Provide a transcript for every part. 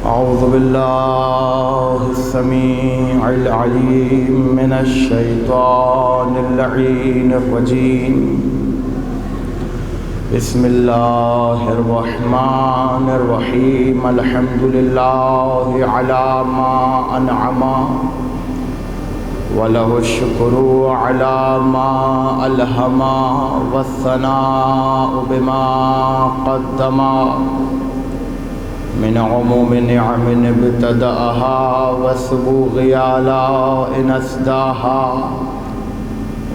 أعوذ بالله السميع العليم من الشيطان اللعين الرجيم. بسم الله الرحمن الرحيم. الحمد لله على ما أنعم وله الشكر على ما ألهم والثناء بما قدم من عموم نعم ابتدأها وسبوغ آلاء أسداها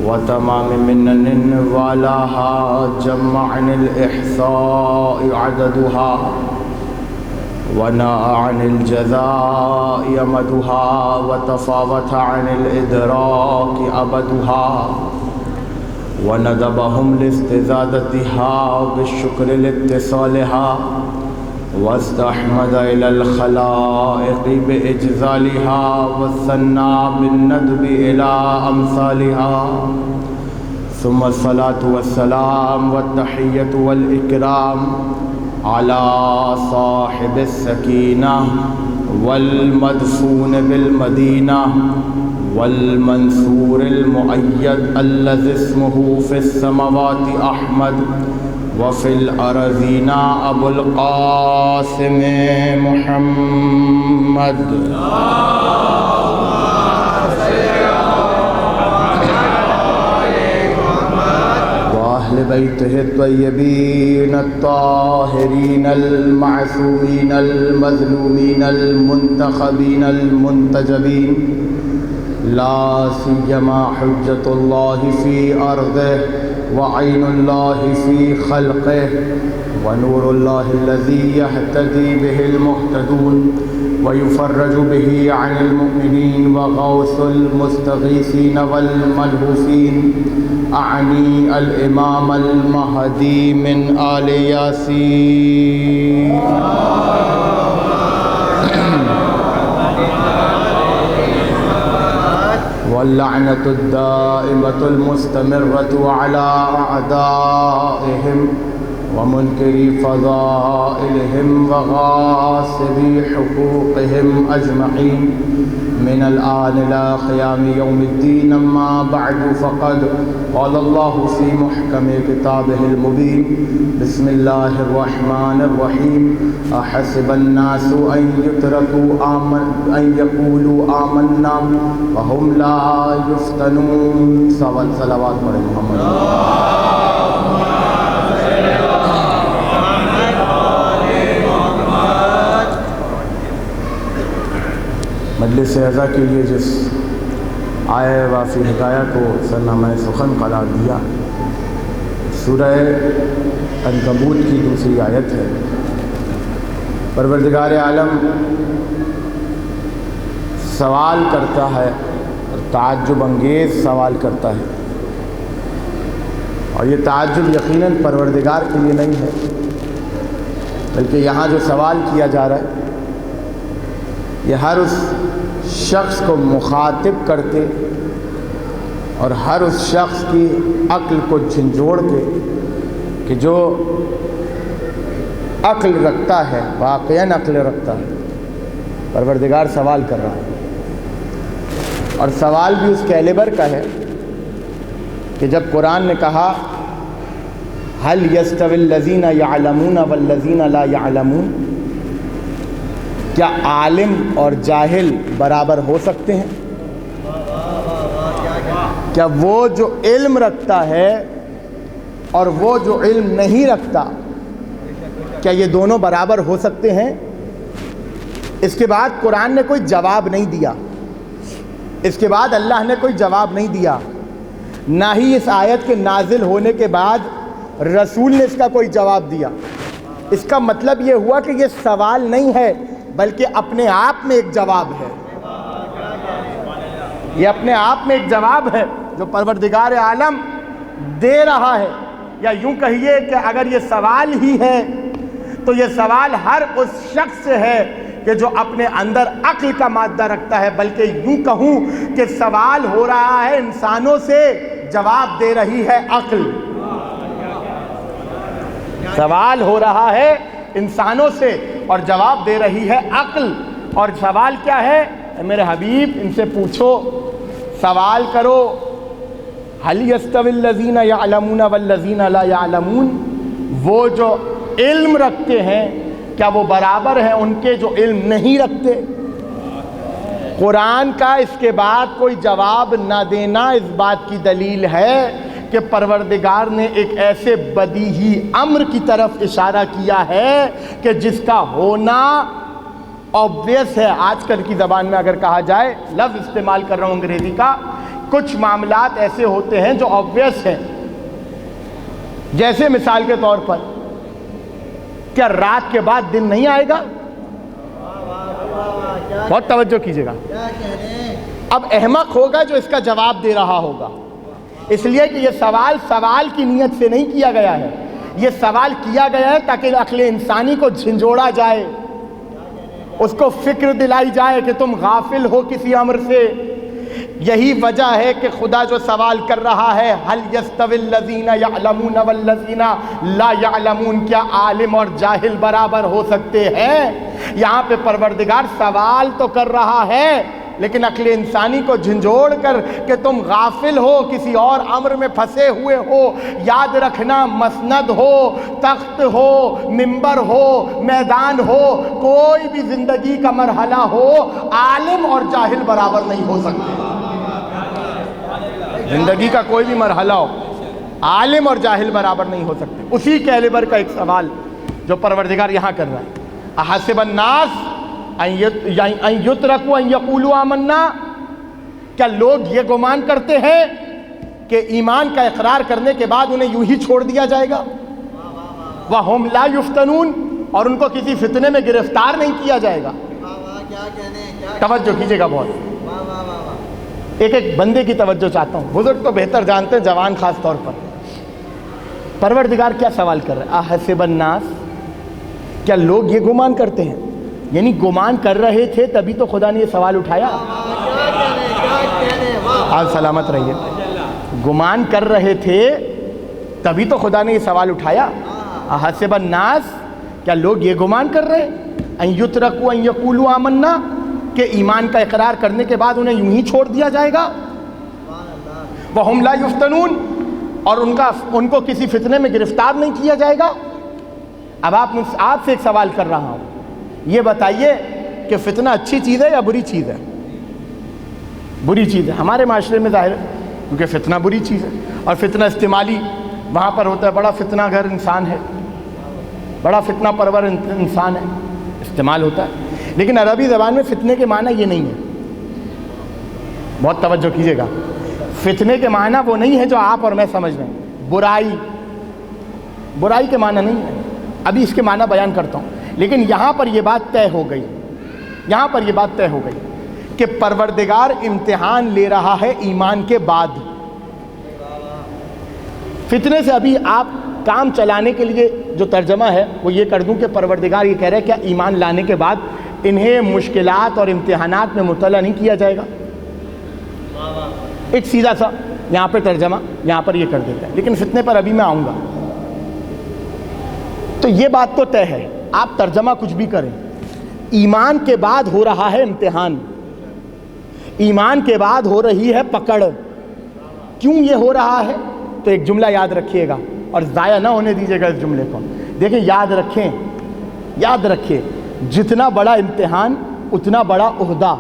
وتمام منن والاها جمع عن الإحصاء عددها وناء عن الجزاء يمدها وتفاوت عن الإدراك أبدها وندبهم لاستزادتها بالشكر لاتصالها واستحمد إلى الخلائق بإجزالها والثناء بالندب إلى أمثالها. ثم الصلاة والسلام والتحية والإكرام على صاحب السكينة والمدفون بالمدينة والمنصور المؤيد الذي اسمه في السماوات أحمد وفي الأرضين أبو القاسم محمد. وأهل بيته الطيبين الطاهرين المعصومين المظلومين المنتخبين المنتجبين لا سيما حجة الله في أرضه وعين الله في خلقه ونور الله الذي يهتدي به المهتدون ويفرج به عن المؤمنين وغوث المستغيثين والملهوفين. أعني الإمام المهدي من آل ياسين. واللعنة الدائمة المستمرة على أعدائهم ومنكري فضائلهم وغاصبي حقوقهم أجمعين من الآن إلى قيام يوم الدين. أما بعد فقد قال الله في محكم كتابه المبين. بسم الله الرحمن الرحيم. أحسب الناس أن يتركوا أن يقولوا آمنا وهم لا يفتنون. صلوات پر محمد. مجلس اعزا کے لیے جس آئے وافی ہدایہ کو سرنامہ سخن قرار دیا، سورہ عنکبوت کی دوسری آیت ہے. پروردگار عالم سوال کرتا ہے اور تعجب انگیز سوال کرتا ہے، اور یہ تعجب یقیناً پروردگار کے لیے نہیں ہے، بلکہ یہاں جو سوال کیا جا رہا ہے یہ ہر اس شخص کو مخاطب کر کے اور ہر اس شخص کی عقل کو جھنجھوڑ کے کہ جو عقل رکھتا ہے، واقعاً عقل رکھتا ہے. پروردگار سوال کر رہا ہے، اور سوال بھی اس کیلیبر کا ہے کہ جب قرآن نے کہا هل يستوي الذين يعلمون والذين لا يعلمون، کیا عالم اور جاہل برابر ہو سکتے ہیں؟ کیا وہ جو علم رکھتا ہے اور وہ جو علم نہیں رکھتا، کیا یہ دونوں برابر ہو سکتے ہیں؟ اس کے بعد قرآن نے کوئی جواب نہیں دیا، اس کے بعد اللہ نے کوئی جواب نہیں دیا، نہ ہی اس آیت کے نازل ہونے کے بعد رسول نے اس کا کوئی جواب دیا. اس کا مطلب یہ ہوا کہ یہ سوال نہیں ہے بلکہ اپنے آپ میں ایک جواب ہے. یہ اپنے آپ میں ایک جواب ہے جو پروردگار عالم دے رہا ہے. یا یوں کہیے کہ اگر یہ سوال ہی ہے تو یہ سوال ہر اس شخص سے ہے کہ جو اپنے اندر عقل کا مادہ رکھتا ہے، بلکہ یوں کہوں کہ سوال ہو رہا ہے انسانوں سے، جواب دے رہی ہے عقل. سوال ہو رہا ہے انسانوں سے اور جواب دے رہی ہے عقل. اور سوال کیا ہے؟ میرے حبیب ان سے پوچھو، سوال کرو، هل يستوي الذين يعلمون والذين لا يعلمون، وہ جو علم رکھتے ہیں کیا وہ برابر ہیں ان کے جو علم نہیں رکھتے؟ قرآن کا اس کے بعد کوئی جواب نہ دینا اس بات کی دلیل ہے کہ پروردگار نے ایک ایسے بدیہی امر کی طرف اشارہ کیا ہے کہ جس کا ہونا obvious ہے. آج کل کی زبان میں اگر کہا جائے، لفظ استعمال کر رہا ہوں انگریزی کا، کچھ معاملات ایسے ہوتے ہیں جو obvious ہیں. جیسے مثال کے طور پر کیا رات کے بعد دن نہیں آئے گا؟ بہت توجہ کیجیے گا. اب احمق ہوگا جو اس کا جواب دے رہا ہوگا، اس لیے کہ یہ سوال کی نیت سے نہیں کیا گیا ہے. یہ سوال کیا گیا ہے تاکہ عقل انسانی کو جھنجھوڑا جائے، اس کو فکر دلائی جائے کہ تم غافل ہو کسی امر سے. یہی وجہ ہے کہ خدا جو سوال کر رہا ہے، هل يستوي الذين يعلمون والذين لا يعلمون، کیا عالم اور جاہل برابر ہو سکتے ہیں؟ یہاں پہ پروردگار سوال تو کر رہا ہے لیکن عقل انسانی کو جھنجھوڑ کر کہ تم غافل ہو، کسی اور امر میں پھنسے ہوئے ہو. یاد رکھنا، مسند ہو، تخت ہو، منبر ہو، میدان ہو، کوئی بھی زندگی کا مرحلہ ہو، عالم اور جاہل برابر نہیں ہو سکتے. زندگی کا کوئی بھی مرحلہ ہو، عالم اور جاہل برابر نہیں ہو سکتے. اسی کیلیبر کا ایک سوال جو پروردگار یہاں کر رہا ہے، احسب الناس ان یترکوا ان یقولوا آمنا، کیا لوگ یہ گمان کرتے ہیں کہ ایمان کا اقرار کرنے کے بعد انہیں یوں ہی چھوڑ دیا جائے گا؟ وَهُمْ لَا يُفْتَنُونَ، اور ان کو کسی فتنے میں گرفتار نہیں کیا جائے گا. توجہ کیجیے گا بہت، ایک ایک بندے کی توجہ چاہتا ہوں. بزرگ تو بہتر جانتے ہیں، جوان خاص طور پر. پروردگار کیا سوال کر رہا ہے؟ احسب الناس، کیا لوگ یہ گمان کرتے ہیں؟ یعنی گمان کر رہے تھے تبھی تو خدا نے یہ سوال اٹھایا. حال سلامت رہیے. گمان کر رہے تھے تبھی تو خدا نے یہ سوال اٹھایا. احسب الناس، کیا لوگ یہ گمان کر رہے ان یترکوا ان یقولوا آمنا، کہ ایمان کا اقرار کرنے کے بعد انہیں یوں ہی چھوڑ دیا جائے گا؟ وَهُمْ لَا يُفْتَنُونَ، اور ان کو کسی فتنے میں گرفتار نہیں کیا جائے گا. اب آپ سے ایک سوال کر رہا ہوں، یہ بتائیے کہ فتنہ اچھی چیز ہے یا بری چیز ہے؟ بری چیز ہے ہمارے معاشرے میں ظاہر ہے، کیونکہ فتنہ بری چیز ہے. اور فتنہ استعمالی وہاں پر ہوتا ہے، بڑا فتنہ گھر انسان ہے، بڑا فتنہ پرور انسان ہے، استعمال ہوتا ہے. لیکن عربی زبان میں فتنے کے معنی یہ نہیں ہے. بہت توجہ کیجیے گا. فتنے کے معنی وہ نہیں ہے جو آپ اور میں سمجھ رہے ہیں. برائی کے معنی نہیں ہے. ابھی اس کے معنی بیان کرتا ہوں. لیکن یہاں پر یہ بات طے ہو گئی، کہ پروردگار امتحان لے رہا ہے ایمان کے بعد. فتنے سے ابھی آپ کام چلانے کے لیے جو ترجمہ ہے وہ یہ کر دوں کہ پروردگار یہ کہہ رہے ہیں کیا ایمان لانے کے بعد انہیں مشکلات اور امتحانات میں مبتلا نہیں کیا جائے گا؟ ایک سیدھا سا یہاں پہ ترجمہ یہاں پر یہ کر دیتا ہے، لیکن فتنے پر ابھی میں آؤں گا. تو یہ بات تو طے ہے، آپ ترجمہ کچھ بھی کریں، ایمان کے بعد ہو رہا ہے امتحان، ایمان کے بعد ہو رہی ہے پکڑ. کیوں یہ ہو رہا ہے؟ تو ایک جملہ یاد رکھیے گا اور ضائع نہ ہونے دیجیے گا اس جملے کو. دیکھیں، یاد رکھیں، جتنا بڑا امتحان اتنا بڑا عہدہ،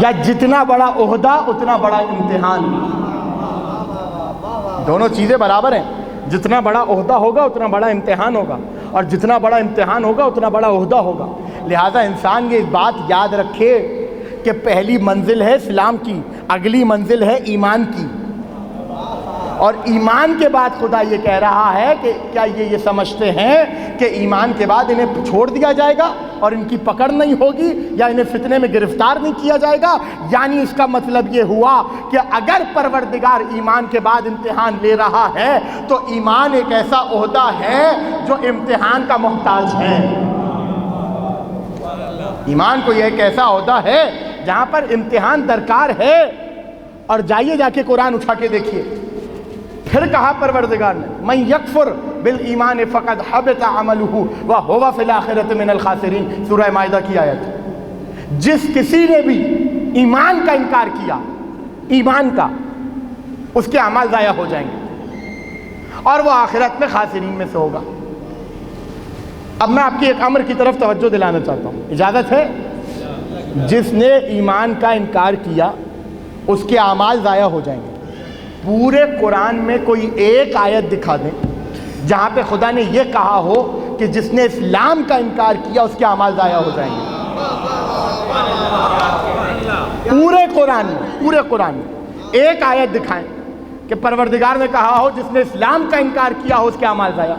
یا جتنا بڑا عہدہ اتنا بڑا امتحان. دونوں چیزیں برابر ہیں. جتنا بڑا عہدہ ہوگا اتنا بڑا امتحان ہوگا، اور جتنا بڑا امتحان ہوگا اتنا بڑا عہدہ ہوگا. لہٰذا انسان یہ بات یاد رکھے کہ پہلی منزل ہے اسلام کی، اگلی منزل ہے ایمان کی. اور ایمان کے بعد خدا یہ کہہ رہا ہے کہ کیا یہ سمجھتے ہیں کہ ایمان کے بعد انہیں چھوڑ دیا جائے گا اور ان کی پکڑ نہیں ہوگی، یا انہیں فتنے میں گرفتار نہیں کیا جائے گا؟ یعنی اس کا مطلب یہ ہوا کہ اگر پروردگار ایمان کے بعد امتحان لے رہا ہے تو ایمان ایک ایسا عہدہ ہے جو امتحان کا محتاج ہے. ایمان کو یہ ایک ایسا عہدہ ہے جہاں پر امتحان درکار ہے. اور جائیے جا کے قرآن اٹھا کے دیکھیے، پھر کہا پروردگار نے من یکفر بالایمان فقد حبط عمله وهو فی الآخرۃ من الخاسرین، سورہ مائدہ کی آیت۔ جس کسی نے بھی ایمان کا انکار کیا، ایمان کا، اس کے اعمال ضائع ہو جائیں گے اور وہ آخرت میں خاسرین میں سے ہوگا۔ اب میں آپ کی ایک امر کی طرف توجہ دلانا چاہتا ہوں، اجازت ہے؟ جس نے ایمان کا انکار کیا اس کے اعمال ضائع ہو جائیں گے۔ پورے قرآن میں کوئی ایک آیت دکھا دیں جہاں پہ خدا نے یہ کہا ہو کہ جس نے اسلام کا انکار کیا اس کے اعمال ضائع ہو جائیں گے۔ پورے قرآن میں ایک آیت دکھائیں کہ پروردگار نے کہا ہو جس نے اسلام کا انکار کیا ہو اس کے اعمال ضائع۔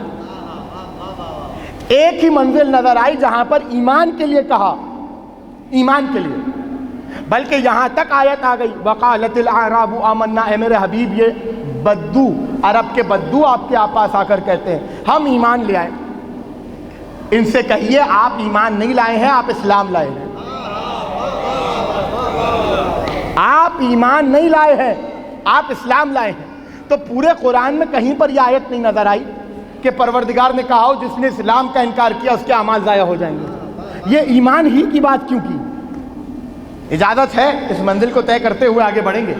ایک ہی منزل نظر آئی جہاں پر ایمان کے لیے کہا، ایمان کے لیے، بلکہ یہاں تک آیت آ گئی وقالت الاعراب آمنا، اے میرے حبیب یہ بدو، عرب کے بدو آپ کے پاس آ کر کہتے ہیں ہم ایمان لے آئے۔ ان سے کہیے آپ ایمان نہیں لائے ہیں، آپ اسلام لائے ہیں۔ آپ ایمان نہیں لائے ہیں، آپ اسلام لائے ہیں۔ تو پورے قرآن میں کہیں پر یہ آیت نہیں نظر آئی کہ پروردگار نے کہا ہو جس نے اسلام کا انکار کیا اس کے اعمال ضائع ہو جائیں گے۔ یہ ایمان ہی کی بات کیوں کی؟ اجازت ہے اس منزل کو طے کرتے ہوئے آگے بڑھیں گے۔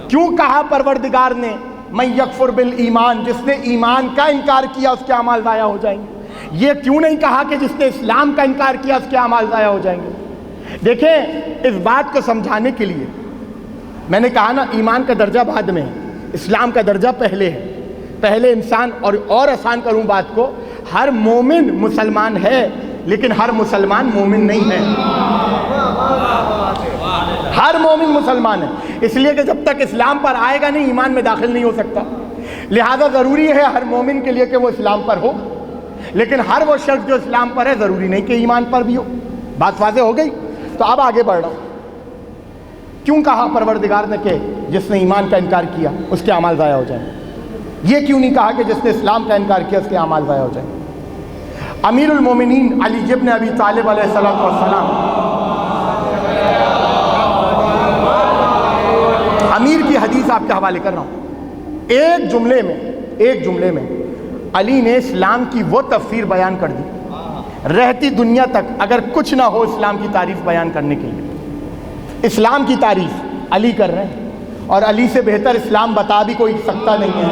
کیوں کہا پروردگار نے من یکفر بالایمان، جس نے ایمان کا انکار کیا اس کے اعمال ضائع ہو جائیں گے؟ یہ کیوں نہیں کہا کہ جس نے اسلام کا انکار کیا اس کے اعمال ضائع ہو جائیں گے؟ دیکھیں اس بات کو سمجھانے کے لیے میں نے کہا نا ایمان کا درجہ بعد میں ہے، اسلام کا درجہ پہلے ہے۔ پہلے انسان، اور آسان کروں بات کو، ہر مومن مسلمان ہے لیکن ہر مسلمان مومن نہیں ہے۔ ہر مومن مسلمان ہے، اس لیے کہ جب تک اسلام پر آئے گا نہیں ایمان میں داخل نہیں ہو سکتا۔ لہذا ضروری ہے ہر مومن کے لیے کہ وہ اسلام پر ہو، لیکن ہر وہ شخص جو اسلام پر ہے ضروری نہیں کہ ایمان پر بھی ہو۔ بات واضح ہو گئی؟ تو اب آگے بڑھ رہا ہوں۔ کیوں کہا پروردگار نے کہ جس نے ایمان کا انکار کیا اس کے اعمال ضائع ہو جائیں؟ یہ کیوں نہیں کہا کہ جس نے اسلام کا انکار کیا اس کے اعمال ضائع ہو جائیں؟ امیر المومنین علی ابن ابی طالب علیہ السلام، امیر کی حدیث آپ کے حوالے کر رہا ہوں، ایک جملے میں علی نے اسلام کی وہ تفسیر بیان کر دی، رہتی دنیا تک اگر کچھ نہ ہو اسلام کی تعریف بیان کرنے کے لیے۔ اسلام کی تعریف علی کر رہے ہیں، اور علی سے بہتر اسلام بتا بھی کوئی سکتا نہیں ہے۔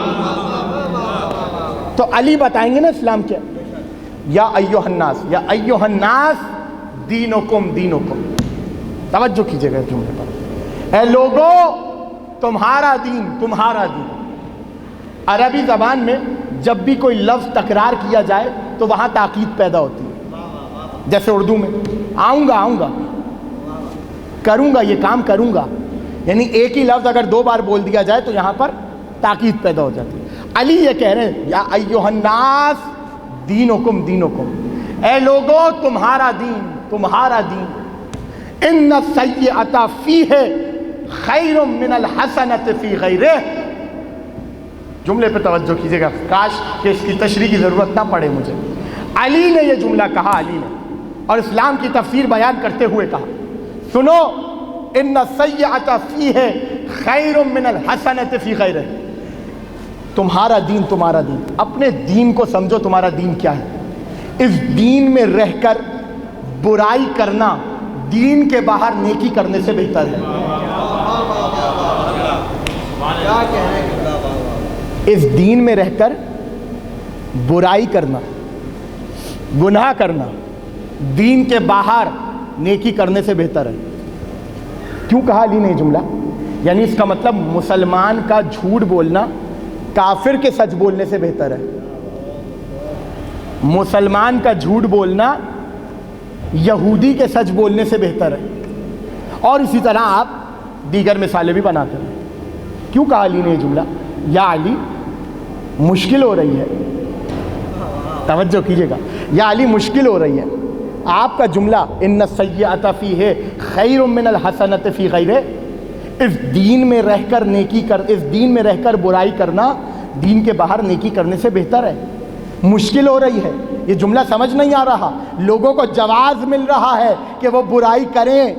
تو علی بتائیں گے نا اسلام کیا؟ یا ایھا الناس دینکم دینکم۔ توجہ کیجئے گا اس جملے پر، اے لوگو تمہارا دین۔ عربی زبان میں جب بھی کوئی لفظ تکرار کیا جائے تو وہاں تاکید پیدا ہوتی ہے، جیسے اردو میں آؤں گا، کروں گا، یہ کام کروں گا، یعنی ایک ہی لفظ اگر دو بار بول دیا جائے تو یہاں پر تاکید پیدا ہو جاتی ہے۔ علی یہ کہہ رہے ہیں یا ایھا الناس دینکم دینکم، اے لوگو تمہارا دین۔ ان السیئۃ فیہ خیر من الحسنۃ فی غیرہ۔ جملے پہ توجہ کیجیے گا، کاش کہ اس کی تشریح کی ضرورت نہ پڑے مجھے۔ علی نے یہ جملہ کہا، علی نے، اور اسلام کی تفسیر بیان کرتے ہوئے کہا، سنو، ان السیئۃ فیہ خیر من الحسنۃ فی غیرہ۔ تمہارا دین، اپنے دین کو سمجھو، تمہارا دین کیا ہے؟ اس دین میں رہ کر برائی کرنا دین کے باہر نیکی کرنے سے بہتر ہے۔ اس دین میں رہ کر برائی کرنا، گناہ کرنا دین کے باہر نیکی کرنے سے بہتر ہے۔ کیوں کہا علی نے یہ جملہ؟ یعنی اس کا مطلب مسلمان کا جھوٹ بولنا کافر کے سچ بولنے سے بہتر ہے۔ مسلمان کا جھوٹ بولنا یہودی کے سچ بولنے سے بہتر ہے، اور اسی طرح آپ دیگر مثالیں بھی بناتے ہیں۔ کیوں کہا علی نے یہ جملہ؟ یا علی مشکل ہو رہی ہے، توجہ کیجیے گا، یا علی مشکل ہو رہی ہے، آپ کا جملہ ان السیئۃ فیہ خیر من الحسنۃ فی غیرہ، اس دین میں رہ کر اس دین میں رہ کر برائی کرنا دین کے باہر نیکی کرنے سے بہتر ہے۔ مشکل ہو رہی ہے، یہ جملہ سمجھ نہیں آ رہا، لوگوں کو جواز مل رہا ہے کہ وہ برائی کریں،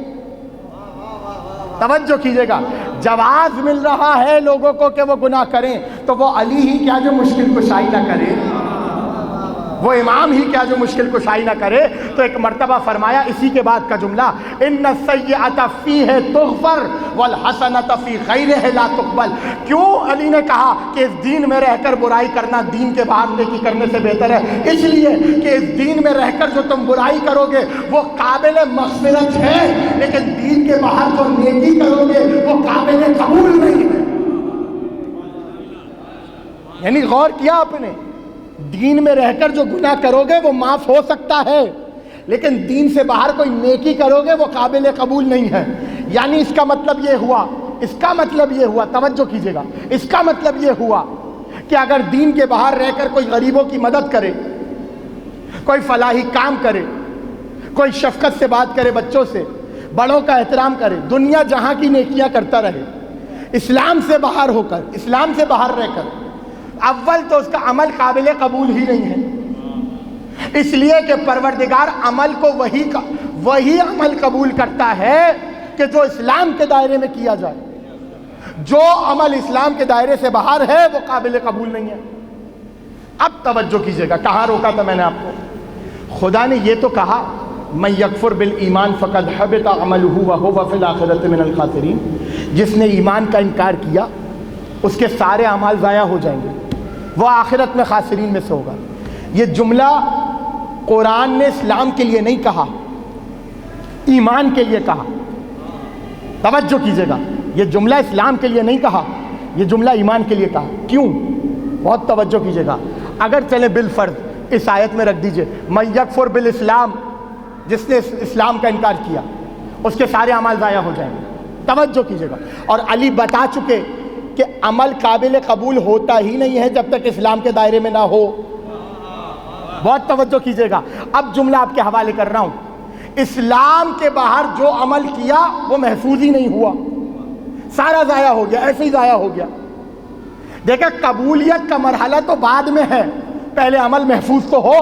توجہ کیجیے گا، جواز مل رہا ہے لوگوں کو کہ وہ گناہ کریں، تو وہ علی ہی کیا جو مشکل کشائی نہ کرے؟ وہ امام ہی کیا جو مشکل کشائی نہ کرے۔ تو ایک مرتبہ فرمایا اسی کے بعد کا جملہ، ان السیئۃ فیہ تغفر والحسنۃ فی غیرہ لا تقبل۔ کیوں علی نے کہا کہ اس دین میں رہ کر برائی کرنا دین کے باہر نیکی کرنے سے بہتر ہے؟ اس لیے کہ اس دین میں رہ کر جو تم برائی کرو گے وہ قابل مغفرت ہے، لیکن دین کے باہر جو نیکی کرو گے وہ قابل قبول نہیں ہے۔ یعنی غور کیا آپ نے، دین میں رہ کر جو گناہ کرو گے وہ معاف ہو سکتا ہے، لیکن دین سے باہر کوئی نیکی کرو گے وہ قابل قبول نہیں ہے۔ یعنی اس کا مطلب یہ ہوا، توجہ کیجئے گا، اس کا مطلب یہ ہوا کہ اگر دین کے باہر رہ کر کوئی غریبوں کی مدد کرے، کوئی فلاحی کام کرے، کوئی شفقت سے بات کرے بچوں سے، بڑوں کا احترام کرے، دنیا جہاں کی نیکیاں کرتا رہے، اسلام سے باہر ہو کر، اسلام سے باہر رہ کر، اول تو اس کا عمل قابل قبول ہی نہیں ہے، اس لیے کہ پروردگار عمل کو وہی عمل قبول کرتا ہے کہ جو اسلام کے دائرے میں کیا جائے۔ جو عمل اسلام کے دائرے سے باہر ہے وہ قابل قبول نہیں ہے۔ اب توجہ کیجئے گا، کہاں روکا تھا میں نے آپ کو؟ خدا نے یہ تو کہا من یکفر بالایمان فقد حبط عملہ وہو فی الآخرۃ من الخاسرین، جس نے ایمان کا انکار کیا اس کے سارے اعمال ضائع ہو جائیں گے، وہ آخرت میں خاسرین میں سے ہوگا۔ یہ جملہ قرآن نے اسلام کے لیے نہیں کہا، ایمان کے لیے کہا۔ توجہ کیجئے گا، یہ جملہ اسلام کے لیے نہیں کہا، یہ جملہ ایمان کے لیے کہا۔ کیوں؟ بہت توجہ کیجئے گا۔ اگر چلے بالفرض اس آیت میں رکھ دیجئے من یکفر بالاسلام، جس نے اسلام کا انکار کیا اس کے سارے اعمال ضائع ہو جائیں گے۔ توجہ کیجئے گا، اور علی بتا چکے کہ عمل قابل قبول ہوتا ہی نہیں ہے جب تک اسلام کے دائرے میں نہ ہو۔ بہت توجہ کیجئے گا، اب جملہ آپ کے حوالے کر رہا ہوں۔ اسلام کے باہر جو عمل کیا وہ محفوظ ہی نہیں ہوا، سارا ضائع ہو گیا، ایسے ہی ضائع ہو گیا۔ دیکھیں قبولیت کا مرحلہ تو بعد میں ہے، پہلے عمل محفوظ تو ہو۔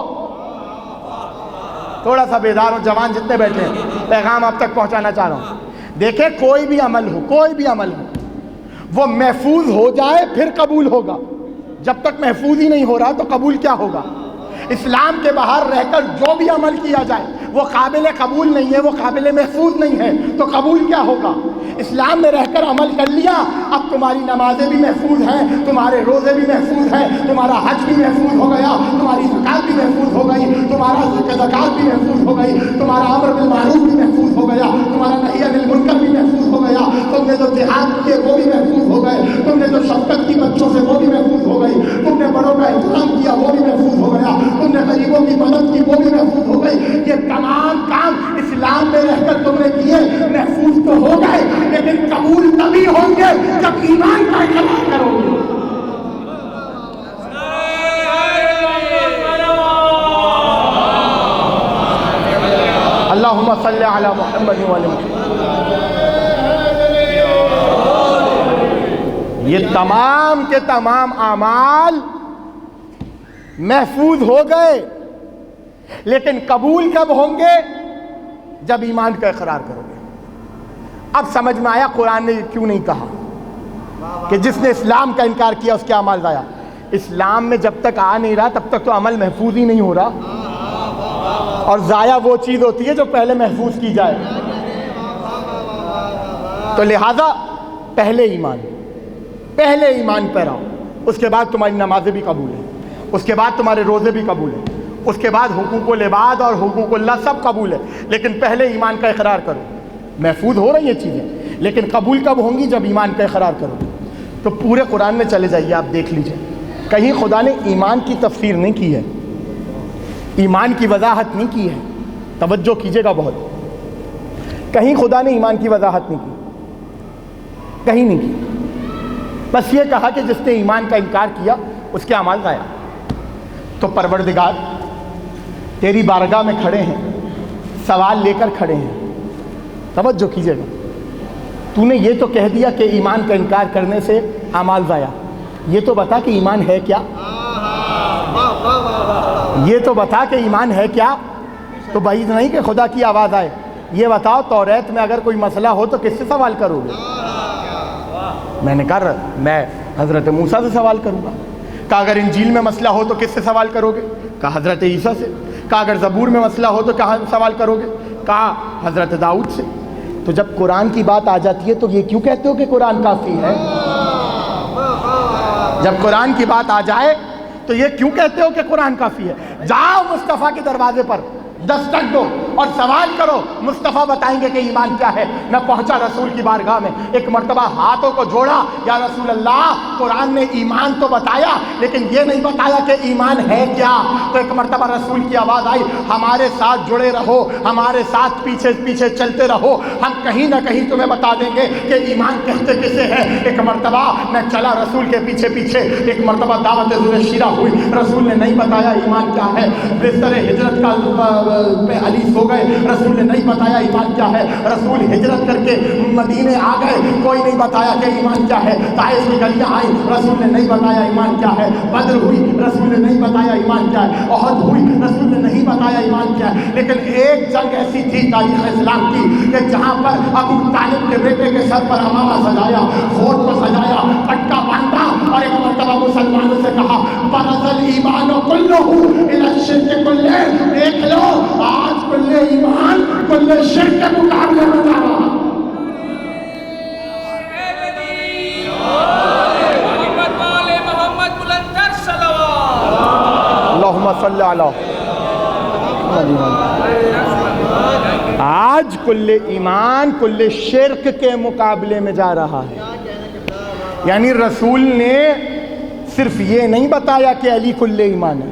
تھوڑا سا بیدار ہو جوان جتنے بیٹھے ہیں، پیغام آپ تک پہنچانا چاہ رہا ہوں۔ دیکھیں کوئی بھی عمل ہو وہ محفوظ ہو جائے پھر قبول ہوگا، جب تک محفوظ ہی نہیں ہو رہا تو قبول کیا ہوگا؟ اسلام کے باہر رہ کر جو بھی عمل کیا جائے وہ قابل قبول نہیں ہے، وہ قابل محفوظ نہیں ہے، تو قبول کیا ہوگا؟ اسلام میں رہ کر عمل کر لیا، اب تمہاری نمازیں بھی محفوظ ہیں، تمہارے روزے بھی محفوظ ہیں، تمہارا حج بھی محفوظ ہو گیا، تمہاری زکات بھی محفوظ ہو گئی، تمہارا زکات بھی محفوظ ہو گئی، تمہارا امر بالمعروف بھی محفوظ ہو گیا، تمہارا نہی عن المنکر بھی محفوظ ہو گیا، تم نے جو جہاد کیے وہ بھی محفوظ ہو گئے، تم نے جو شفقت کی بچوں سے وہ بھی محفوظ ہو گئی، تم نے بڑوں کا احترام کیا وہ بھی محفوظ ہو گیا، تم نے غریبوں کی مدد کی وہ بھی محفوظ ہو گئی۔ یہ تمام کام اسلام میں رہ کر تم نے کیے، محفوظ تو ہو گئے، لیکن قبول تبھی ہوں گے جب ایمان کا اقرار کرو گے۔ اللہم صلی علی محمد وعلی محمد۔ یہ تمام کے تمام اعمال محفوظ ہو گئے، لیکن قبول کب ہوں گے؟ جب ایمان کا اقرار کرو گے۔ اب سمجھ میں آیا قرآن نے کیوں نہیں کہا کہ جس نے اسلام کا انکار کیا اس کے اعمال ضائع۔ اسلام میں جب تک آ نہیں رہا تب تک تو عمل محفوظ ہی نہیں ہو رہا، اور ضائع وہ چیز ہوتی ہے جو پہلے محفوظ کی جائے۔ تو لہذا پہلے ایمان پہ رہو، اس کے بعد تمہاری نمازیں بھی قبول ہیں، اس کے بعد تمہارے روزے بھی قبول ہیں، اس کے بعد حقوق العباد اور حقوق اللہ سب قبول ہے، لیکن پہلے ایمان کا اقرار کرو۔ محفوظ ہو رہی ہیں چیزیں، لیکن قبول کب ہوں گی؟ جب ایمان کا اقرار کرو۔ تو پورے قرآن میں چلے جائیے، آپ دیکھ لیجئے، کہیں خدا نے ایمان کی تفسیر نہیں کی ہے، ایمان کی وضاحت نہیں کی ہے۔ توجہ کیجئے گا بہت، کہیں خدا نے ایمان کی وضاحت نہیں کی، کہیں نہیں کی۔ بس یہ کہا کہ جس نے ایمان کا انکار کیا اس کے اعمال ضائع۔ تو پروردگار تیری بارگاہ میں کھڑے ہیں، سوال لے کر کھڑے ہیں، توجہ کیجئے گا۔ تو نے یہ تو کہہ دیا کہ ایمان کا انکار کرنے سے اعمال ضائع، یہ تو بتا کہ ایمان ہے کیا؟ یہ تو بتا کہ ایمان ہے کیا؟ تو بعید نہیں کہ خدا کی آواز آئے۔ یہ بتاؤ توریت میں اگر کوئی مسئلہ ہو تو کس سے سوال کرو گے؟ میں نے کہا میں حضرت موسیٰ سے سوال کروں گا۔ کہا اگر انجیل میں مسئلہ ہو تو کس سے سوال کرو گے؟ کہا حضرت عیسیٰ سے۔ کہا اگر زبور میں مسئلہ ہو تو کہاں سوال کرو گے؟ کہا حضرت داؤد سے۔ تو جب قرآن کی بات آ جاتی ہے تو یہ کیوں کہتے ہو کہ قرآن کافی ہے؟ جب قرآن کی بات آ جائے تو یہ کیوں کہتے ہو کہ قرآن کافی ہے؟ جاؤ مصطفیٰ کے دروازے پر دستک دو اور سوال کرو، مصطفیٰ بتائیں گے کہ ایمان کیا ہے۔ میں پہنچا رسول کی بارگاہ میں، ایک مرتبہ ہاتھوں کو جوڑا، یا رسول اللہ قرآن نے ایمان تو بتایا لیکن یہ نہیں بتایا کہ ایمان ہے کیا۔ تو ایک مرتبہ رسول کی آواز آئی، ہمارے ساتھ جڑے رہو، ہمارے ساتھ پیچھے پیچھے چلتے رہو، ہم کہیں نہ کہیں تمہیں بتا دیں گے کہ ایمان کہتے کسے ہے۔ ایک مرتبہ میں چلا رسول کے پیچھے پیچھے، ایک مرتبہ دعوت ذو شیرہ ہوئی، رسول نے نہیں بتایا ایمان کیا ہے۔ بستر ہجرت کا پہ علی سو گئے، رسول نے نہیں بتایا ایمان کیا ہے۔ رسول ہجرت کر کے مدینے آ گئے، کوئی نہیں بتایا کہ ایمان کیا ہے۔ طائف کی گلیاں آئیں، رسول نے نہیں بتایا ایمان کیا ہے۔ بدر ہوئی، رسول نے نہیں بتایا ایمان کیا ہے۔ احد ہوئی، رسول نے نہیں بتایا ایمان کیا ہے۔ لیکن ایک جنگ ایسی تھی تاریخ اسلام کی کہ جہاں پر ابو طالب کے بیٹے کے سر پر امامہ سجایا، فوج کو سجایا، پٹکا باندھا اور ایک مرتبہ مسلمانوں سے کہا برزل ایمان کلہ الی الشرک کلہ، دیکھ لو آج کل ایمان کل شرک کے مقابلے میں جا رہا۔ محمد بلندر صلوات اللہم صلی علی آج کل ایمان کل شرک کے مقابلے میں جا رہا ہے۔ یعنی رسول نے صرف یہ نہیں بتایا کہ علی کل ایمان ہے۔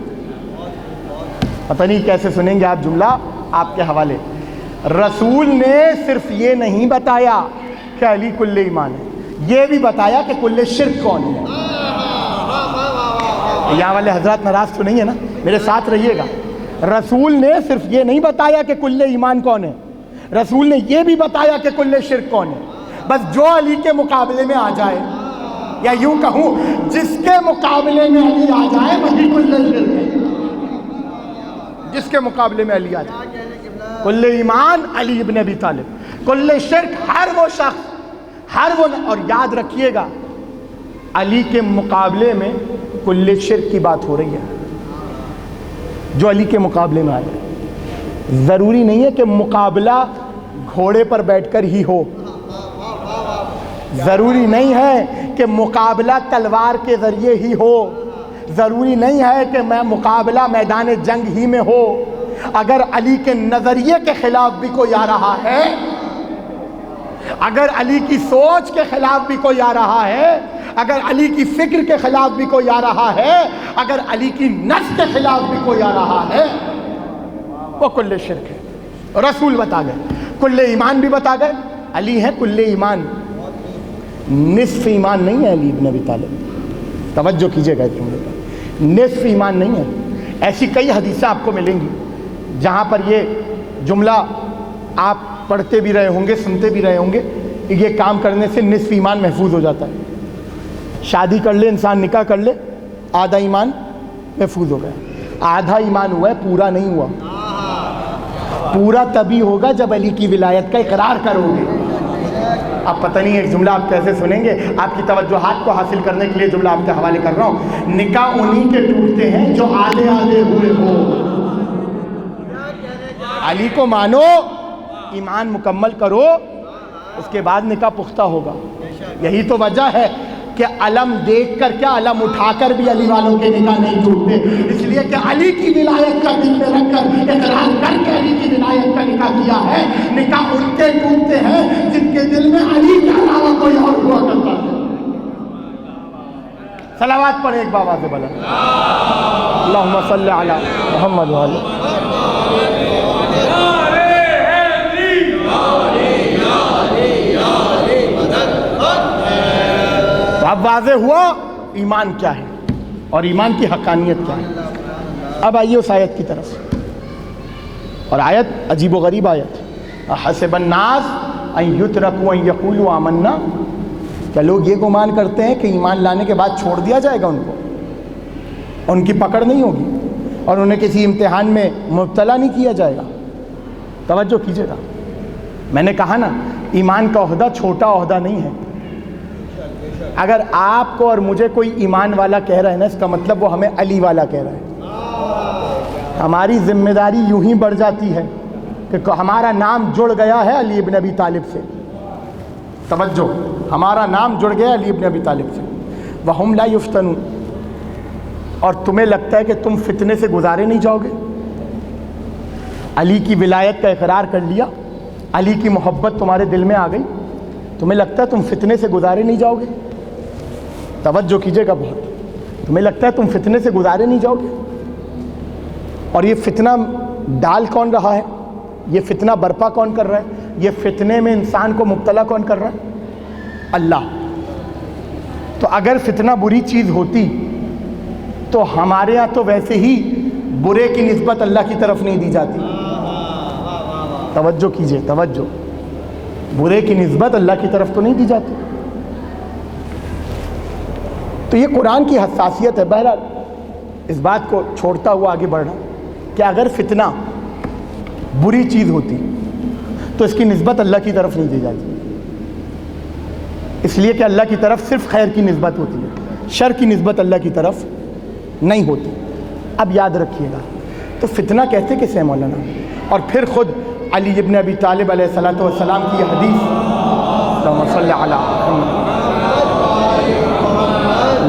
پتہ نہیں کیسے سنیں گے آپ جملہ آپ کے حوالے۔ رسول نے صرف یہ نہیں بتایا کہ علی کل ایمان ہے، یہ بھی بتایا کہ کل شرک کون ہے۔ یہاں والے حضرات ناراض تو نہیں ہے نا؟ میرے ساتھ رہیے گا۔ رسول نے صرف یہ نہیں بتایا کہ کل ایمان کون ہے، رسول نے یہ بھی بتایا کہ کل شرک کون ہے۔ بس جو علی کے مقابلے میں آ جائے، یا یوں کہوں جس کے مقابلے میں علی آ جائے وہی کل شرک ہے۔ جس کے مقابلے میں علی آ جائے، کل ایمان علی ابن ابی طالب، کل شرک ہر وہ شخص، ہر وہ، اور یاد رکھیے گا علی کے مقابلے میں کل شرک کی بات ہو رہی ہے، جو علی کے مقابلے میں آئے۔ ضروری نہیں ہے کہ مقابلہ گھوڑے پر بیٹھ کر ہی ہو، ضروری نہیں ہے کہ مقابلہ تلوار کے ذریعے ہی ہو، ضروری نہیں ہے کہ میں مقابلہ میدان جنگ ہی میں ہو۔ اگر علی کے نظریے کے خلاف بھی کوئی آ رہا ہے، اگر علی کی سوچ کے خلاف بھی کوئی آ رہا ہے، اگر علی کی فکر کے خلاف بھی کوئی آ رہا ہے، اگر علی کی نفس کے خلاف بھی کوئی آ رہا ہے، وہ کل شرک ہے۔ رسول بتا گئے، کل ایمان بھی بتا گئے، علی ہے کل ایمان، نصف ایمان نہیں ہے علی ابن ابی طالب۔ توجہ کیجئے گا اس جملے پر، نصف ایمان نہیں ہے۔ ایسی کئی حدیثیں آپ کو ملیں گی جہاں پر یہ جملہ آپ پڑھتے بھی رہے ہوں گے، سنتے بھی رہے ہوں گے، یہ کام کرنے سے نصف ایمان محفوظ ہو جاتا ہے۔ شادی کر لے انسان، نکاح کر لے، آدھا ایمان محفوظ ہو گیا۔ آدھا ایمان ہوا ہے، پورا نہیں ہوا۔ پورا تبھی ہوگا جب علی کی ولایت کا اقرار کرو گے۔ اب پتہ نہیں ایک جملہ آپ کیسے سنیں گے، آپ کی توجہات کو حاصل کرنے کے لیے جملہ آپ کے حوالے کر رہا ہوں۔ نکاح انہی کے ٹوٹتے ہیں جو آلے آلے ہوئے ہو۔ علی کو مانو، ایمان مکمل کرو، اس کے بعد نکاح پختہ ہوگا۔ یہی تو وجہ ہے کہ علم دیکھ کر کیا، علم اٹھا کر بھی علی والوں کے نکاح نہیں ٹوٹتے، اس لیے کہ علی کی ولایت کا دل میں رکھ کر اقرار کر کے علی کی ولایت کا نکاح کیا ہے۔ نکاح ان کے ٹوٹتے ہیں جن کے دل میں علی کے علاوہ کوئی اور ہوا کرتا ہے۔ صلوات پڑھیں ایک بابا سے بلند، اللہم صلی علی محمد وعلی۔ اب واضح ہوا ایمان کیا ہے اور ایمان کی حقانیت کیا ہے۔ اب آئیے اس آیت کی طرف، اور آیت عجیب و غریب آیت، حسب الناس ان یترکوا ان یقولوا آمنا، کیا لوگ یہ گمان کرتے ہیں کہ ایمان لانے کے بعد چھوڑ دیا جائے گا ان کو، ان کی پکڑ نہیں ہوگی اور انہیں کسی امتحان میں مبتلا نہیں کیا جائے گا؟ توجہ کیجیے گا، میں نے کہا نا ایمان کا عہدہ چھوٹا عہدہ نہیں ہے، اگر آپ کو اور مجھے کوئی ایمان والا کہہ رہا ہے نا، اس کا مطلب وہ ہمیں علی والا کہہ رہا ہے۔ ہماری ذمہ داری یوں ہی بڑھ جاتی ہے کہ ہمارا نام جڑ گیا ہے علی ابن ابی طالب سے۔ توجہ، ہمارا نام جڑ گیا علی ابن ابی طالب سے۔ وَهُمْ لَا يُفْتَنُونَ، اور تمہیں لگتا ہے کہ تم فتنے سے گزارے نہیں جاؤ گے؟ علی کی ولایت کا اقرار کر لیا، علی کی محبت تمہارے دل میں آ گئی، تمہیں لگتا ہے تم فتنے سے گزارے نہیں جاؤ گے؟ توجہ کیجئے گا بہت، تمہیں لگتا ہے تم فتنے سے گزارے نہیں جاؤ گے؟ اور یہ فتنہ ڈال کون رہا ہے؟ یہ فتنہ برپا کون کر رہا ہے؟ یہ فتنے میں انسان کو مبتلا کون کر رہا ہے؟ اللہ۔ تو اگر فتنہ بری چیز ہوتی تو ہمارے یہاں تو ویسے ہی برے کی نسبت اللہ کی طرف نہیں دی جاتی۔ توجہ کیجئے، توجہ، برے کی نسبت اللہ کی طرف تو نہیں دی جاتی۔ تو یہ قرآن کی حساسیت ہے۔ بہرحال اس بات کو چھوڑتا ہوا آگے بڑھنا کہ اگر فتنہ بری چیز ہوتی تو اس کی نسبت اللہ کی طرف نہیں دی جاتی، اس لیے کہ اللہ کی طرف صرف خیر کی نسبت ہوتی ہے، شر کی نسبت اللہ کی طرف نہیں ہوتی۔ اب یاد رکھیے گا، تو فتنہ کہتے کسے ہیں مولانا؟ اور پھر خود علی ابن ابی طالب علیہ السلام کی یہ حدیث، اللہم صلی علی محمد،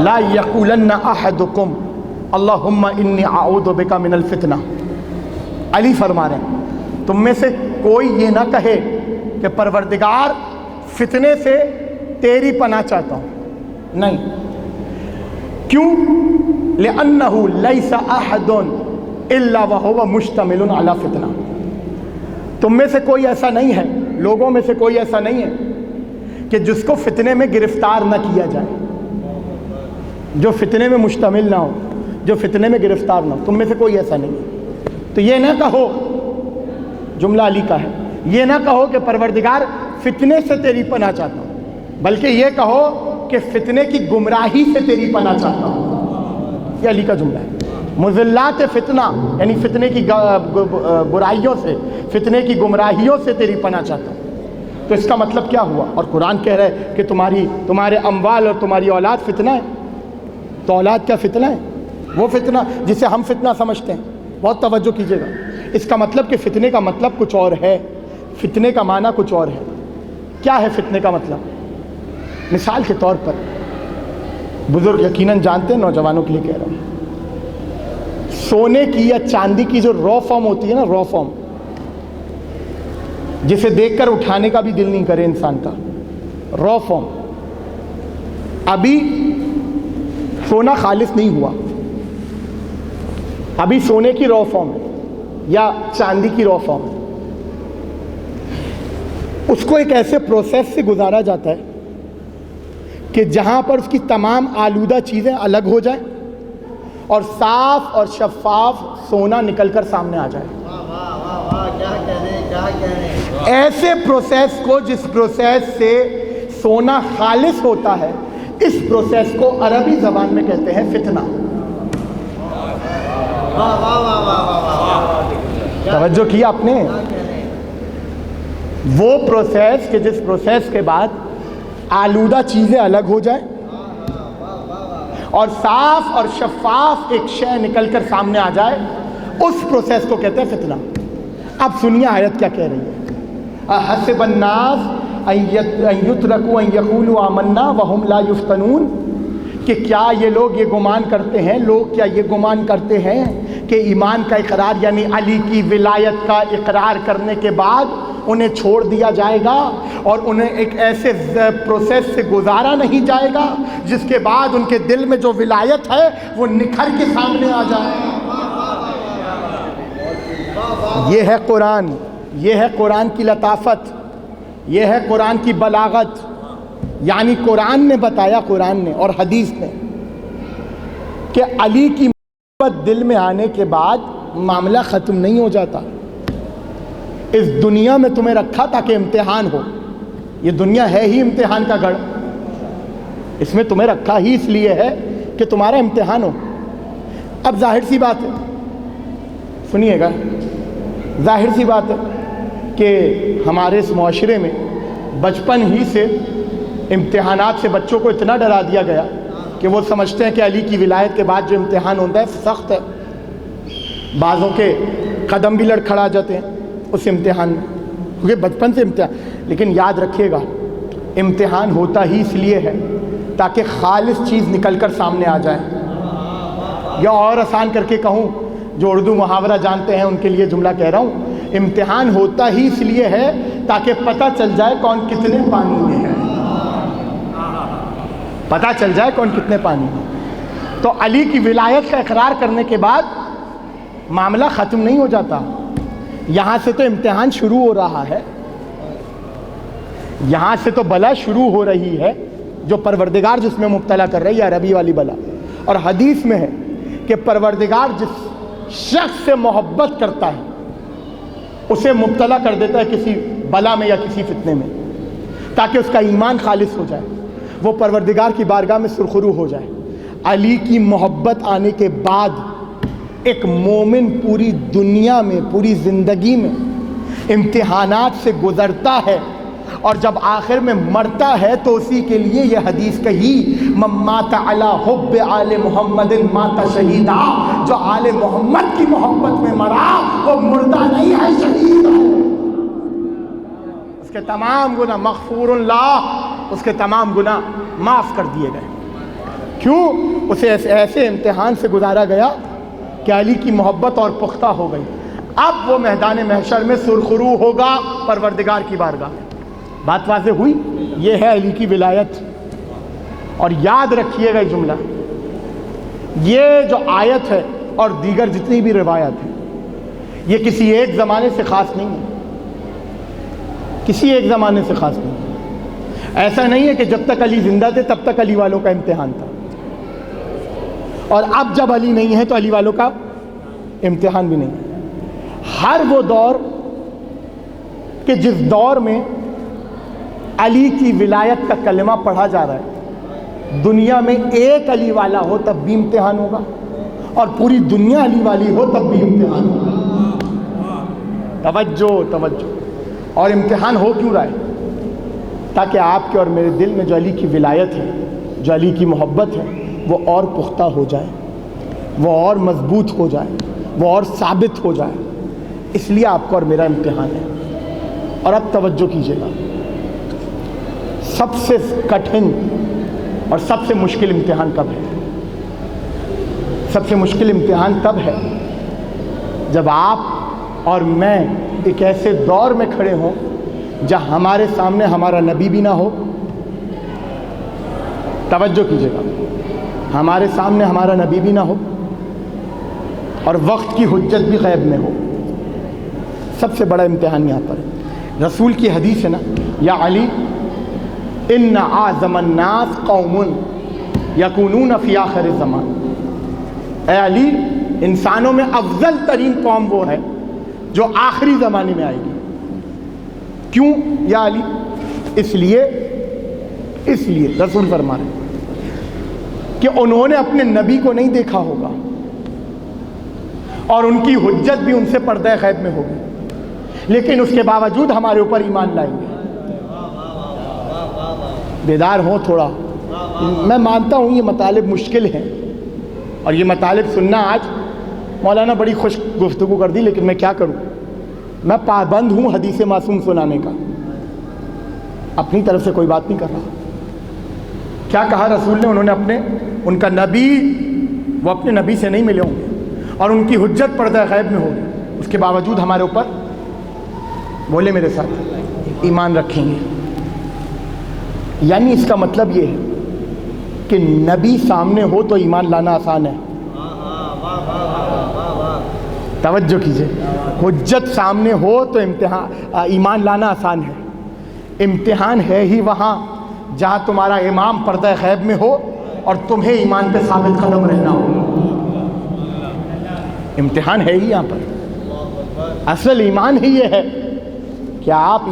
لا یقولن احدکم اللہم انی اعوذ بک من الفتنہ۔ علی فرما رہے ہیں تم میں سے کوئی یہ نہ کہے کہ پروردگار فتنے سے تیری پناہ چاہتا ہوں، نہیں۔ کیوں؟ لأنہ لیس احد الا وہو مشتمل علی فتنہ۔ تم میں سے کوئی ایسا نہیں ہے، لوگوں میں سے کوئی ایسا نہیں ہے کہ جس کو فتنے میں گرفتار نہ کیا جائے، جو فتنے میں مشتمل نہ ہو، جو فتنے میں گرفتار نہ ہو۔ تم میں سے کوئی ایسا نہیں ہے۔ تو یہ نہ کہو، جملہ علی کا ہے، یہ نہ کہو کہ پروردگار فتنے سے تیری پناہ چاہتا ہوں، بلکہ یہ کہو کہ فتنے کی گمراہی سے تیری پناہ چاہتا ہوں۔ یہ علی کا جملہ ہے۔ مضلات فتنہ یعنی فتنے کی برائیوں سے، فتنے کی گمراہیوں سے تیری پناہ چاہتا ہوں۔ تو اس کا مطلب کیا ہوا؟ اور قرآن کہہ رہا ہے کہ تمہارے اموال اور تمہاری اولاد فتنہ ہے۔ تو اولاد کیا فتنہ ہے؟ وہ فتنہ جسے ہم فتنہ سمجھتے ہیں۔ بہت توجہ کیجیے گا، اس کا مطلب کہ فتنے کا مطلب کچھ اور ہے، فتنے کا معنی کچھ اور ہے۔ کیا ہے فتنے کا مطلب؟ مثال کے طور پر بزرگ یقیناً جانتے ہیں، نوجوانوں کے لیے کہہ رہا ہوں، سونے کی یا چاندی کی جو را فارم ہوتی ہے نا، را فارم، جسے دیکھ کر اٹھانے کا بھی دل نہیں کرے انسان کا، را فارم، ابھی سونا خالص نہیں ہوا، ابھی سونے کی را فارم ہے یا چاندی کی را فارم ہے۔ اس کو ایک ایسے پروسیس سے گزارا جاتا ہے کہ جہاں پر اس کی تمام آلودہ چیزیں الگ ہو جائیں اور صاف اور شفاف سونا نکل کر سامنے آ جائے۔ ایسے پروسیس کو، جس پروسیس سے سونا خالص ہوتا ہے، اس پروسیس کو عربی زبان میں کہتے ہیں فتنہ۔ توجہ کی آپ نے؟ وہ پروسیس کہ جس پروسیس کے بعد آلودہ چیزیں الگ ہو جائیں اور صاف اور شفاف ایک شے نکل کر سامنے آ جائے، اس پروسیس کو کہتے ہیں فتنہ۔ اب سنیے آیت کیا کہہ رہی ہے، احسب الناس ان یترکوا ان یقولوا آمنا وہم لا یفتنون، کہ کیا یہ لوگ یہ گمان کرتے ہیں، لوگ کیا یہ گمان کرتے ہیں کہ ایمان کا اقرار یعنی علی کی ولایت کا اقرار کرنے کے بعد انہیں چھوڑ دیا جائے گا اور انہیں ایک ایسے پروسیس سے گزارا نہیں جائے گا جس کے بعد ان کے دل میں جو ولایت ہے وہ نکھر کے سامنے آ جائے؟ یہ ہے قرآن، یہ ہے قرآن کی لطافت، یہ ہے قرآن کی بلاغت۔ یعنی قرآن نے بتایا، قرآن نے اور حدیث نے، کہ علی کی محبت دل میں آنے کے بعد معاملہ ختم نہیں ہو جاتا۔ اس دنیا میں تمہیں رکھا تاکہ امتحان ہو، یہ دنیا ہے ہی امتحان کا گھر، اس میں تمہیں رکھا ہی اس لیے ہے کہ تمہارا امتحان ہو۔ اب ظاہر سی بات ہے، سنیے گا، ظاہر سی بات ہے کہ ہمارے اس معاشرے میں بچپن ہی سے امتحانات سے بچوں کو اتنا ڈرا دیا گیا کہ وہ سمجھتے ہیں کہ علی کی ولایت کے بعد جو امتحان ہوتا ہے سخت ہے، بعضوں کے قدم بھی لڑکھڑا جاتے ہیں اس امتحان میں، کیونکہ بچپن سے امتحان۔ لیکن یاد رکھیے گا، امتحان ہوتا ہی اس لیے ہے تاکہ خالص چیز نکل کر سامنے آ جائے۔ یا اور آسان کر کے کہوں، جو اردو محاورہ جانتے ہیں ان کے لیے جملہ کہہ رہا ہوں، امتحان ہوتا ہی اس لیے ہے تاکہ پتہ چل جائے کون کتنے پانی میں ہے، پتہ چل جائے کون کتنے پانی میں۔ تو علی کی ولایت کا اقرار کرنے کے بعد معاملہ ختم نہیں ہو جاتا، یہاں سے تو امتحان شروع ہو رہا ہے، یہاں سے تو بلا شروع ہو رہی ہے جو پروردگار جس میں مبتلا کر رہی ہے، عربی والی بلا۔ اور حدیث میں ہے کہ پروردگار جس شخص سے محبت کرتا ہے اسے مبتلا کر دیتا ہے کسی بلا میں یا کسی فتنے میں، تاکہ اس کا ایمان خالص ہو جائے، وہ پروردگار کی بارگاہ میں سرخرو ہو جائے۔ علی کی محبت آنے کے بعد ایک مومن پوری دنیا میں، پوری زندگی میں امتحانات سے گزرتا ہے، اور جب آخر میں مرتا ہے تو اسی کے لیے یہ حدیث کہی، من مات علی حب آل محمد مات شہیدا، جو آل محمد کی محبت میں مرا وہ مردہ نہیں ہے، شہید ہے، اس کے تمام گناہ مغفور اللہ، اس کے تمام گناہ معاف کر دیے گئے۔ کیوں؟ اسے ایسے امتحان سے گزارا گیا کہ علی کی محبت اور پختہ ہو گئی۔ اب وہ میدان محشر میں سرخرو ہوگا پروردگار کی بارگاہ میں۔ بات واضح ہوئی؟ یہ ہے علی کی ولایت۔ اور یاد رکھیے گا یہ جملہ، یہ جو آیت ہے اور دیگر جتنی بھی روایت ہیں، یہ کسی ایک زمانے سے خاص نہیں ہے، کسی ایک زمانے سے خاص نہیں ہے۔ ایسا نہیں ہے کہ جب تک علی زندہ تھے تب تک علی والوں کا امتحان تھا، اور اب جب علی نہیں ہے تو علی والوں کا امتحان بھی نہیں ہے۔ ہر وہ دور کہ جس دور میں علی کی ولایت کا کلمہ پڑھا جا رہا ہے، دنیا میں ایک علی والا ہو تب بھی امتحان ہوگا، اور پوری دنیا علی والی ہو تب بھی امتحان ہوگا۔ توجہ توجہ۔ اور امتحان ہو کیوں رہا ہے؟ تاکہ آپ کے اور میرے دل میں جو علی کی ولایت ہے، جو علی کی محبت ہے، وہ اور پختہ ہو جائے، وہ اور مضبوط ہو جائے، وہ اور ثابت ہو جائے۔ اس لیے آپ کو اور میرا امتحان ہے۔ اور اب توجہ کیجیے گا، سب سے کٹھن اور سب سے مشکل امتحان کب ہے؟ سب سے مشکل امتحان تب ہے جب آپ اور میں ایک ایسے دور میں کھڑے ہوں جہاں ہمارے سامنے ہمارا نبی بھی نہ ہو۔ توجہ کیجیے گا، ہمارے سامنے ہمارا نبی بھی نہ ہو اور وقت کی حجت بھی غیب میں ہو۔ سب سے بڑا امتحان یہاں پر ہے۔ رسول کی حدیث ہے نا، یا علی ان اعظم الناس قوم یکونون فی آخر الزمان، اے علی انسانوں میں افضل ترین قوم وہ ہے جو آخری زمانے میں آئے گی۔ کیوں یا علی؟ اس لیے رسول فرما رہے ہیں کہ انہوں نے اپنے نبی کو نہیں دیکھا ہوگا اور ان کی حجت بھی ان سے پردہ غیب میں ہوگی، لیکن اس کے باوجود ہمارے اوپر ایمان لائیں گے۔ بیدار ہوں تھوڑا۔ میں مانتا ہوں یہ مطالب مشکل ہیں اور یہ مطالب سننا، آج مولانا بڑی خوش گفتگو کر دی، لیکن میں کیا کروں، میں پابند ہوں حدیث معصوم سنانے کا، اپنی طرف سے کوئی بات نہیں کر رہا۔ کیا کہا رسول نے؟ انہوں نے ان کا نبی، وہ اپنے نبی سے نہیں ملے ہوں گے اور ان کی حجت پردہ غیب میں ہوگی، اس کے باوجود ہمارے اوپر، بولے میرے ساتھ، ایمان رکھیں گے۔ یعنی اس کا مطلب یہ ہے کہ نبی سامنے ہو تو ایمان لانا آسان ہے۔ توجہ کیجئے، حجت سامنے ہو تو ایمان لانا آسان ہے۔ امتحان ہے ہی وہاں جہاں تمہارا امام پردہ غیب میں ہو اور تمہیں ایمان پہ ثابت قدم رہنا ہو۔ امتحان ہے ہی یہاں پر۔ اصل ایمان ہی یہ ہے کہ آپ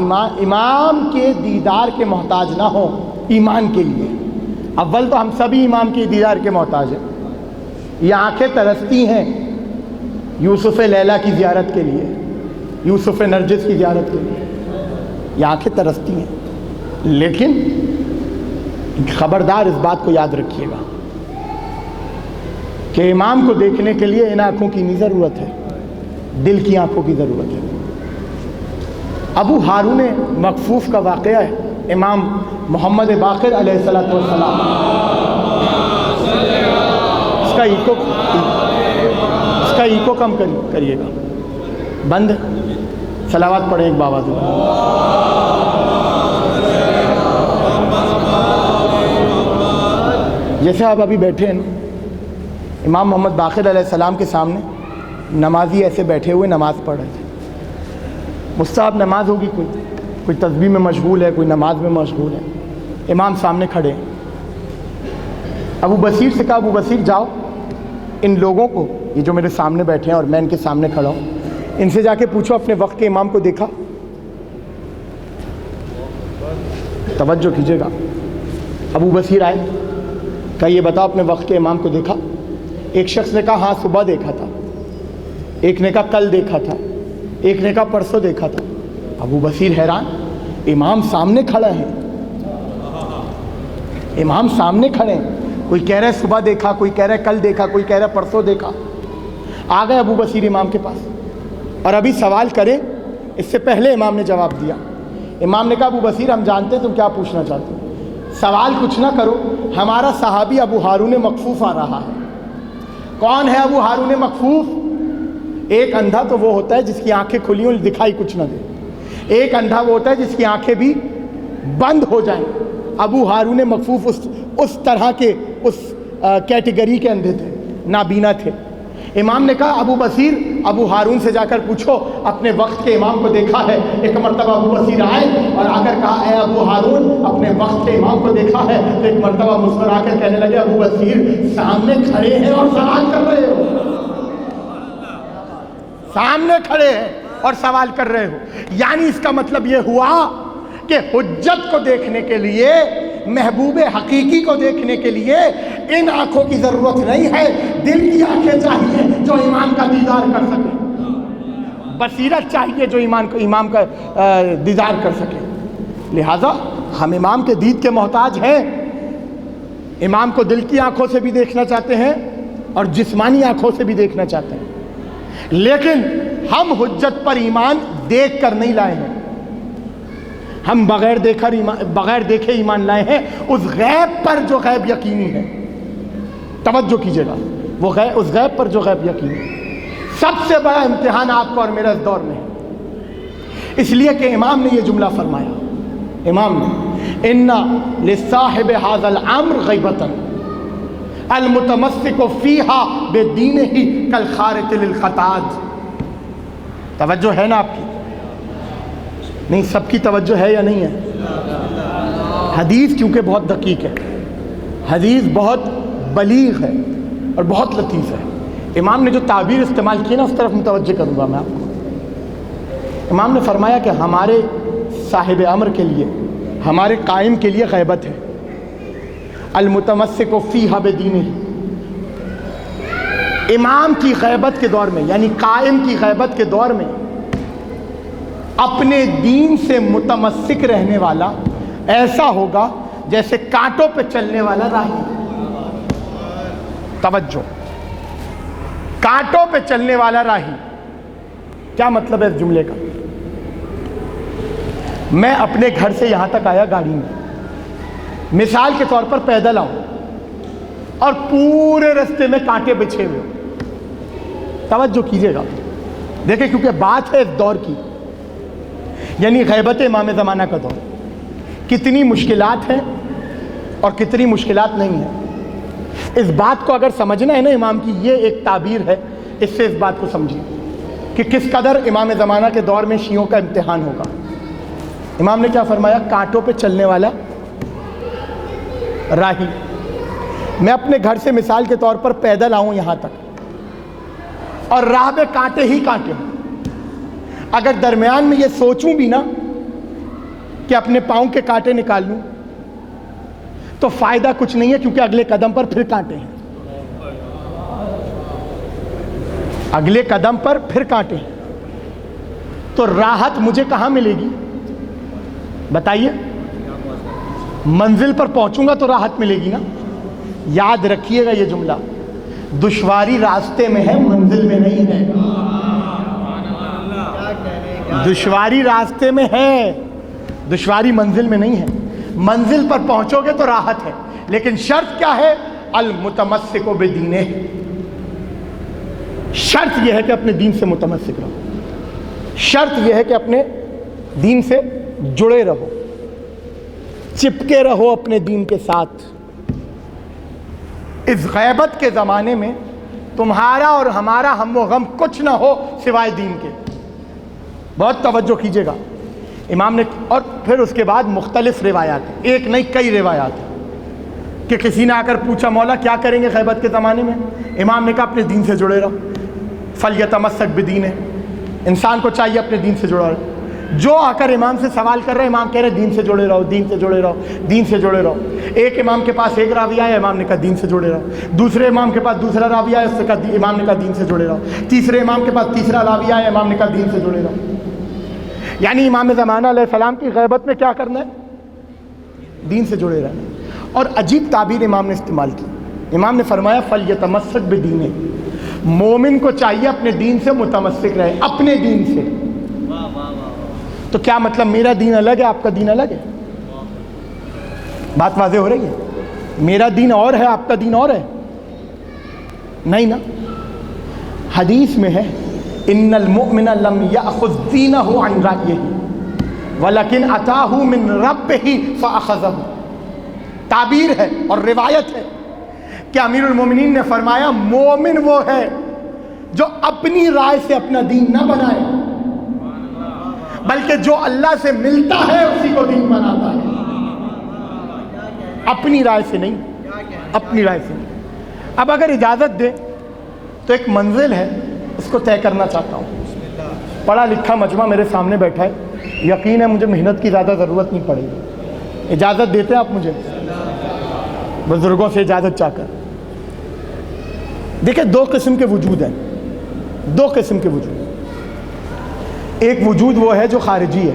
امام کے دیدار کے محتاج نہ ہوں ایمان کے لیے۔ اول تو ہم سبھی امام کے دیدار کے محتاج ہیں۔ یہ آنکھیں ترستی ہیں یوسف لیلا کی زیارت کے لیے، یوسف نرجس کی زیارت کے لیے، یہ آنکھیں ترستی ہیں، لیکن خبردار اس بات کو یاد رکھیے گا کہ امام کو دیکھنے کے لیے ان آنکھوں کی نہیں ضرورت ہے، دل کی آنکھوں کی ضرورت ہے۔ ابو ہارون مکفوف کا واقعہ ہے، امام محمد باقر علیہ السلام، اس کا ایکو کم کریے گا، بند ہے، صلوات پڑھیں ایک بابا سے۔ جیسے آپ ابھی بیٹھے ہیں نا، امام محمد باقر علیہ السلام کے سامنے نمازی ایسے بیٹھے ہوئے نماز پڑھ رہے تھے، مستحب نماز ہوگی، کوئی تسبیح میں مشغول ہے، کوئی نماز میں مشغول ہے، امام سامنے کھڑے ہیں۔ ابو بصیر سے کہا، ابو بصیر جاؤ ان لوگوں کو، یہ جو میرے سامنے بیٹھے ہیں اور میں ان کے سامنے کھڑا ہوں، ان سے جا کے پوچھو اپنے وقت کے امام کو دیکھا؟ توجہ کیجیے گا۔ ابو بصیر آئے، کہا یہ بتاؤ اپنے وقت کے امام کو دیکھا؟ ایک شخص نے کہا ہاں صبح دیکھا تھا، ایک نے کہا کل دیکھا تھا، ایک نے کہا پرسوں دیکھا تھا۔ ابو بصیر حیران، امام سامنے کھڑا ہے، امام سامنے کھڑے ہیں، کوئی کہہ رہا ہے صبح دیکھا، کوئی کہہ رہا ہے کل دیکھا، کوئی کہہ رہا ہے پرسوں دیکھا۔ آ گئے ابو بصیر امام کے پاس اور ابھی سوال کریں اس سے پہلے امام نے جواب دیا۔ امام نے کہا ابو بصیر ہم جانتے ہیں تم کیا پوچھنا چاہتے ہو، سوال کچھ نہ کرو، ہمارا صحابی ابو ہارون مکفوف آ رہا ہے۔ کون ہے ابو ہارون مکفوف؟ ایک اندھا تو وہ ہوتا ہے جس کی آنکھیں کھلی ہوں دکھائی کچھ نہ دے، ایک اندھا وہ ہوتا ہے جس کی آنکھیں بھی بند ہو جائیں۔ ابو ہارون مکفوف اس طرح کے اس کیٹیگری کے اندھے تھے، نابینا تھے۔ امام نے کہا ابو بصیر ابو ہارون سے جا کر پوچھو اپنے وقت کے امام کو دیکھا ہے؟ ایک مرتبہ ابو بصیر آئے اور آ کر کہا اے ابو ہارون اپنے وقت کے امام کو دیکھا ہے؟ تو ایک مرتبہ مسکرا کر کہنے لگے ابو بصیر سامنے کھڑے ہیں اور سوال کر رہے ہو، سامنے کھڑے ہیں اور سوال کر رہے ہو، یعنی اس کا مطلب یہ ہوا کہ حجت کو دیکھنے کے لیے، محبوب حقیقی کو دیکھنے کے لیے ان آنکھوں کی ضرورت نہیں ہے، دل کی آنکھیں چاہیے جو امام کا دیدار کر سکے، بصیرت چاہیے جو امام کا دیدار کر سکے۔ لہٰذا ہم امام کے دید کے محتاج ہیں، امام کو دل کی آنکھوں سے بھی دیکھنا چاہتے ہیں اور جسمانی آنکھوں سے بھی دیکھنا چاہتے ہیں، لیکن ہم حجت پر ایمان دیکھ کر نہیں لائے ہیں، ہم بغیر دیکھے ایمان لائے ہیں اس غیب پر جو غیب یقینی ہے۔ توجہ کیجیے گا، وہ اس غیب پر جو غیب یقینی ہے۔ سب سے بڑا امتحان آپ کو اور میرا اس دور میں ہے، اس لیے کہ امام نے یہ جملہ فرمایا، امام نے اِنَّ لِصَاحِبِ هَذَا الْأَمْرِ غَیْبَةً الْمُتَمَسِّكُ فِيهَا بِدِينِهِ كَالْخَارِقِ لِلْخَطَاج۔ توجہ ہے نا آپ کی؟ نہیں، سب کی توجہ ہے یا نہیں ہے؟ حدیث کیونکہ بہت دقیق ہے، حدیث بہت بلیغ ہے اور بہت لطیف ہے۔ امام نے جو تعبیر استعمال کی نا اس طرف متوجہ کروں گا میں آپ کو۔ امام نے فرمایا کہ ہمارے صاحب امر کے لیے، ہمارے قائم کے لیے غیبت ہے، المتمسک فیہا بدینہ، امام کی غیبت کے دور میں یعنی قائم کی غیبت کے دور میں اپنے دین سے متمسک رہنے والا ایسا ہوگا جیسے کانٹوں پہ چلنے والا راہی۔ توجہ، کانٹوں پہ چلنے والا راہی، کیا مطلب ہے اس جملے کا؟ میں اپنے گھر سے یہاں تک آیا گاڑی میں، مثال کے طور پر پیدل آؤں اور پورے راستے میں کانٹے بچھے ہوئے، توجہ کیجیے گا، دیکھیں کیونکہ بات ہے اس دور کی، یعنی غیبت امام زمانہ کا دور، کتنی مشکلات ہیں اور کتنی مشکلات نہیں ہیں۔ اس بات کو اگر سمجھنا ہے نا امام کی یہ ایک تعبیر ہے، اس سے اس بات کو سمجھیے کہ کس قدر امام زمانہ کے دور میں شیعوں کا امتحان ہوگا۔ امام نے کیا فرمایا؟ کانٹوں پہ چلنے والا راہی، میں اپنے گھر سے مثال کے طور پر پیدل آؤں یہاں تک اور راہ میں کانٹے ہی کانٹے ہوں، اگر درمیان میں یہ سوچوں بھی نا کہ اپنے پاؤں کے کانٹے نکال لوں تو فائدہ کچھ نہیں ہے، کیونکہ اگلے قدم پر پھر کانٹے ہیں، اگلے قدم پر پھر کانٹے ہیں، تو راحت مجھے کہاں ملے گی بتائیے؟ منزل پر پہنچوں گا تو راحت ملے گی نا. یاد رکھیے گا یہ جملہ, دشواری راستے میں ہے, منزل میں نہیں ہے. دشواری راستے میں ہے, دشواری منزل میں نہیں ہے. منزل پر پہنچو گے تو راحت ہے, لیکن شرط کیا ہے؟ المتمسک بدینہ. شرط یہ ہے کہ اپنے دین سے متمسک رہو, شرط یہ ہے کہ اپنے دین سے جڑے رہو, چپکے رہو اپنے دین کے ساتھ. اس غیبت کے زمانے میں تمہارا اور ہمارا ہم و غم کچھ نہ ہو سوائے دین کے. بہت توجہ کیجیے گا. امام نے, اور پھر اس کے بعد مختلف روایات, ایک نہیں کئی روایات کہ کسی نے آ کر پوچھا مولا کیا کریں گے غیبت کے زمانے میں؟ امام نے کہا اپنے دین سے جڑے رہو. فلیتمسک بدینہ, انسان کو چاہیے اپنے دین سے جڑا رہے. جو آ کر امام سے سوال کر رہے ہیں, امام کہہ رہے ہیں دین سے جڑے رہو, دین سے جڑے رہو, دین سے جڑے رہو. ایک امام کے پاس ایک راوی آیا, امام نے کہا دین سے جڑے رہو. دوسرے امام کے پاس دوسرا راوی آیا, اس سے کہا, امام نے کہا دین سے جڑے رہو. تیسرے امام کے پاس تیسرا راوی آیا, امام نے کہا دین سے جڑے رہو. یعنی امام زمانہ علیہ السلام کی غیبت میں کیا کرنا ہے؟ دین سے جڑے رہنا. اور عجیب تعبیر امام نے استعمال کی. امام نے فرمایا فلیتمسک بدینہ, مومن کو چاہیے اپنے دین سے متمسک رہے, اپنے دین سے. تو کیا مطلب میرا دین الگ ہے, آپ کا دین الگ ہے؟ بات واضح ہو رہی ہے؟ میرا دین اور ہے, آپ کا دین اور ہے؟ نہیں نا. حدیث میں ہے ان المؤمن لم یأخذ دینہ عن رأیہ ولکن اتاہ من ربہ فاخذہ. تعبیر ہے اور روایت ہے کہ امیر المومنین نے فرمایا مومن وہ ہے جو اپنی رائے سے اپنا دین نہ بنائے, بلکہ جو اللہ سے ملتا ہے اسی کو دین بناتا ہے. اپنی رائے سے نہیں, اپنی رائے سے نہیں. اب اگر اجازت دے تو ایک منزل ہے, اس کو طے کرنا چاہتا ہوں. پڑھا لکھا مجمع میرے سامنے بیٹھا ہے, یقین ہے مجھے محنت کی زیادہ ضرورت نہیں پڑے گی. اجازت دیتے ہیں آپ مجھے بزرگوں سے اجازت چاہ کر؟ دیکھیں دو قسم کے وجود ہیں, دو قسم کے وجود. ایک وجود وہ ہے جو خارجی ہے,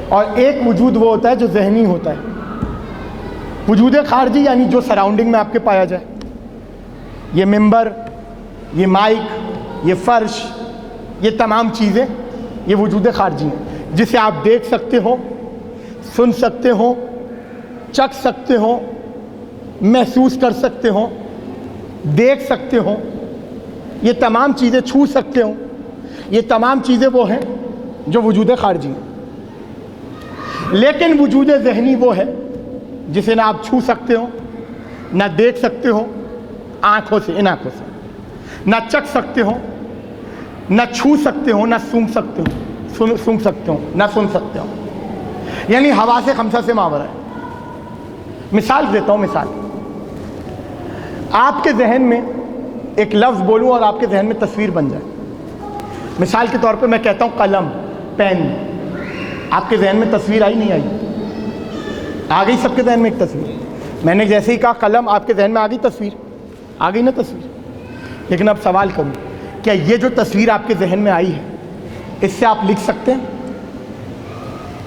اور ایک وجود وہ ہوتا ہے جو ذہنی ہوتا ہے. وجود خارجی یعنی جو سراؤنڈنگ میں آپ کے پایا جائے, یہ ممبر, یہ مائک, یہ فرش, یہ تمام چیزیں, یہ وجود خارجی ہیں جسے آپ دیکھ سکتے ہو, سن سکتے ہو, چکھ سکتے ہو, محسوس کر سکتے ہو, دیکھ سکتے ہو, یہ تمام چیزیں چھو سکتے ہو. یہ تمام چیزیں وہ ہیں جو وجود خارجی ہیں. لیکن وجود ذہنی وہ ہے جسے نہ آپ چھو سکتے ہو, نہ دیکھ سکتے ہو آنکھوں سے, ان آنکھوں سے, نہ چکھ سکتے ہو, نہ چھو سکتے ہو, نہ سونگھ سکتے ہو, سونگھ سکتے ہو, نہ سن سکتے ہو. یعنی حواس خمسہ سے ماورا ہے. مثال دیتا ہوں, مثال. آپ کے ذہن میں ایک لفظ بولوں اور آپ کے ذہن میں تصویر بن جائے. مثال کے طور پہ میں کہتا ہوں قلم, پین. آپ کے ذہن میں تصویر آئی نہیں آئی؟ آ گئی سب کے ذہن میں ایک تصویر. میں نے جیسے ہی کہا قلم, آپ کے ذہن میں آ گئی تصویر, آ گئی نا تصویر. لیکن اب سوال کروں, کیا یہ جو تصویر آپ کے ذہن میں آئی ہے اس سے آپ لکھ سکتے ہیں؟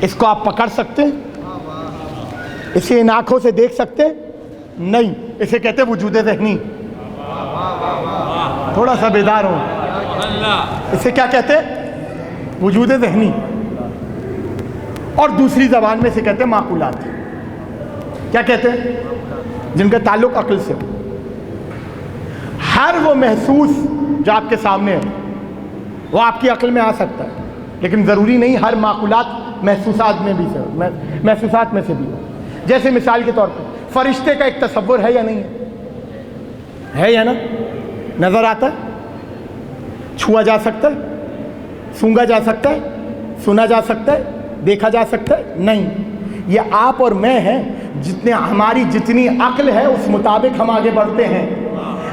اس کو آپ پکڑ سکتے ہیں؟ اسے ان آنکھوں سے دیکھ سکتے ہیں؟ نہیں. اسے کہتے ہیں وجود ذہنی. تھوڑا سا بیدار ہو. اسے کیا کہتے ہیں؟ وجود ذہنی. اور دوسری زبان میں اسے کہتے ہیں معقولات. کیا کہتے ہیں؟ جن کا تعلق عقل سے ہو. ہر وہ محسوس جو آپ کے سامنے ہے وہ آپ کی عقل میں آ سکتا ہے, لیکن ضروری نہیں ہر معقولات محسوسات میں بھی سے ہو, محسوسات میں سے بھی ہو. جیسے مثال کے طور پہ فرشتے کا ایک تصور ہے یا نہیں ہے؟ ہے یا نا؟ نظر آتا ہے, چھوا جا سکتا ہے, سونگا جا سکتا ہے, سنا جا سکتا ہے, دیکھا جا سکتا ہے؟ نہیں. یہ آپ اور میں ہیں, ہماری جتنی عقل ہے اس مطابق ہم آگے بڑھتے ہیں.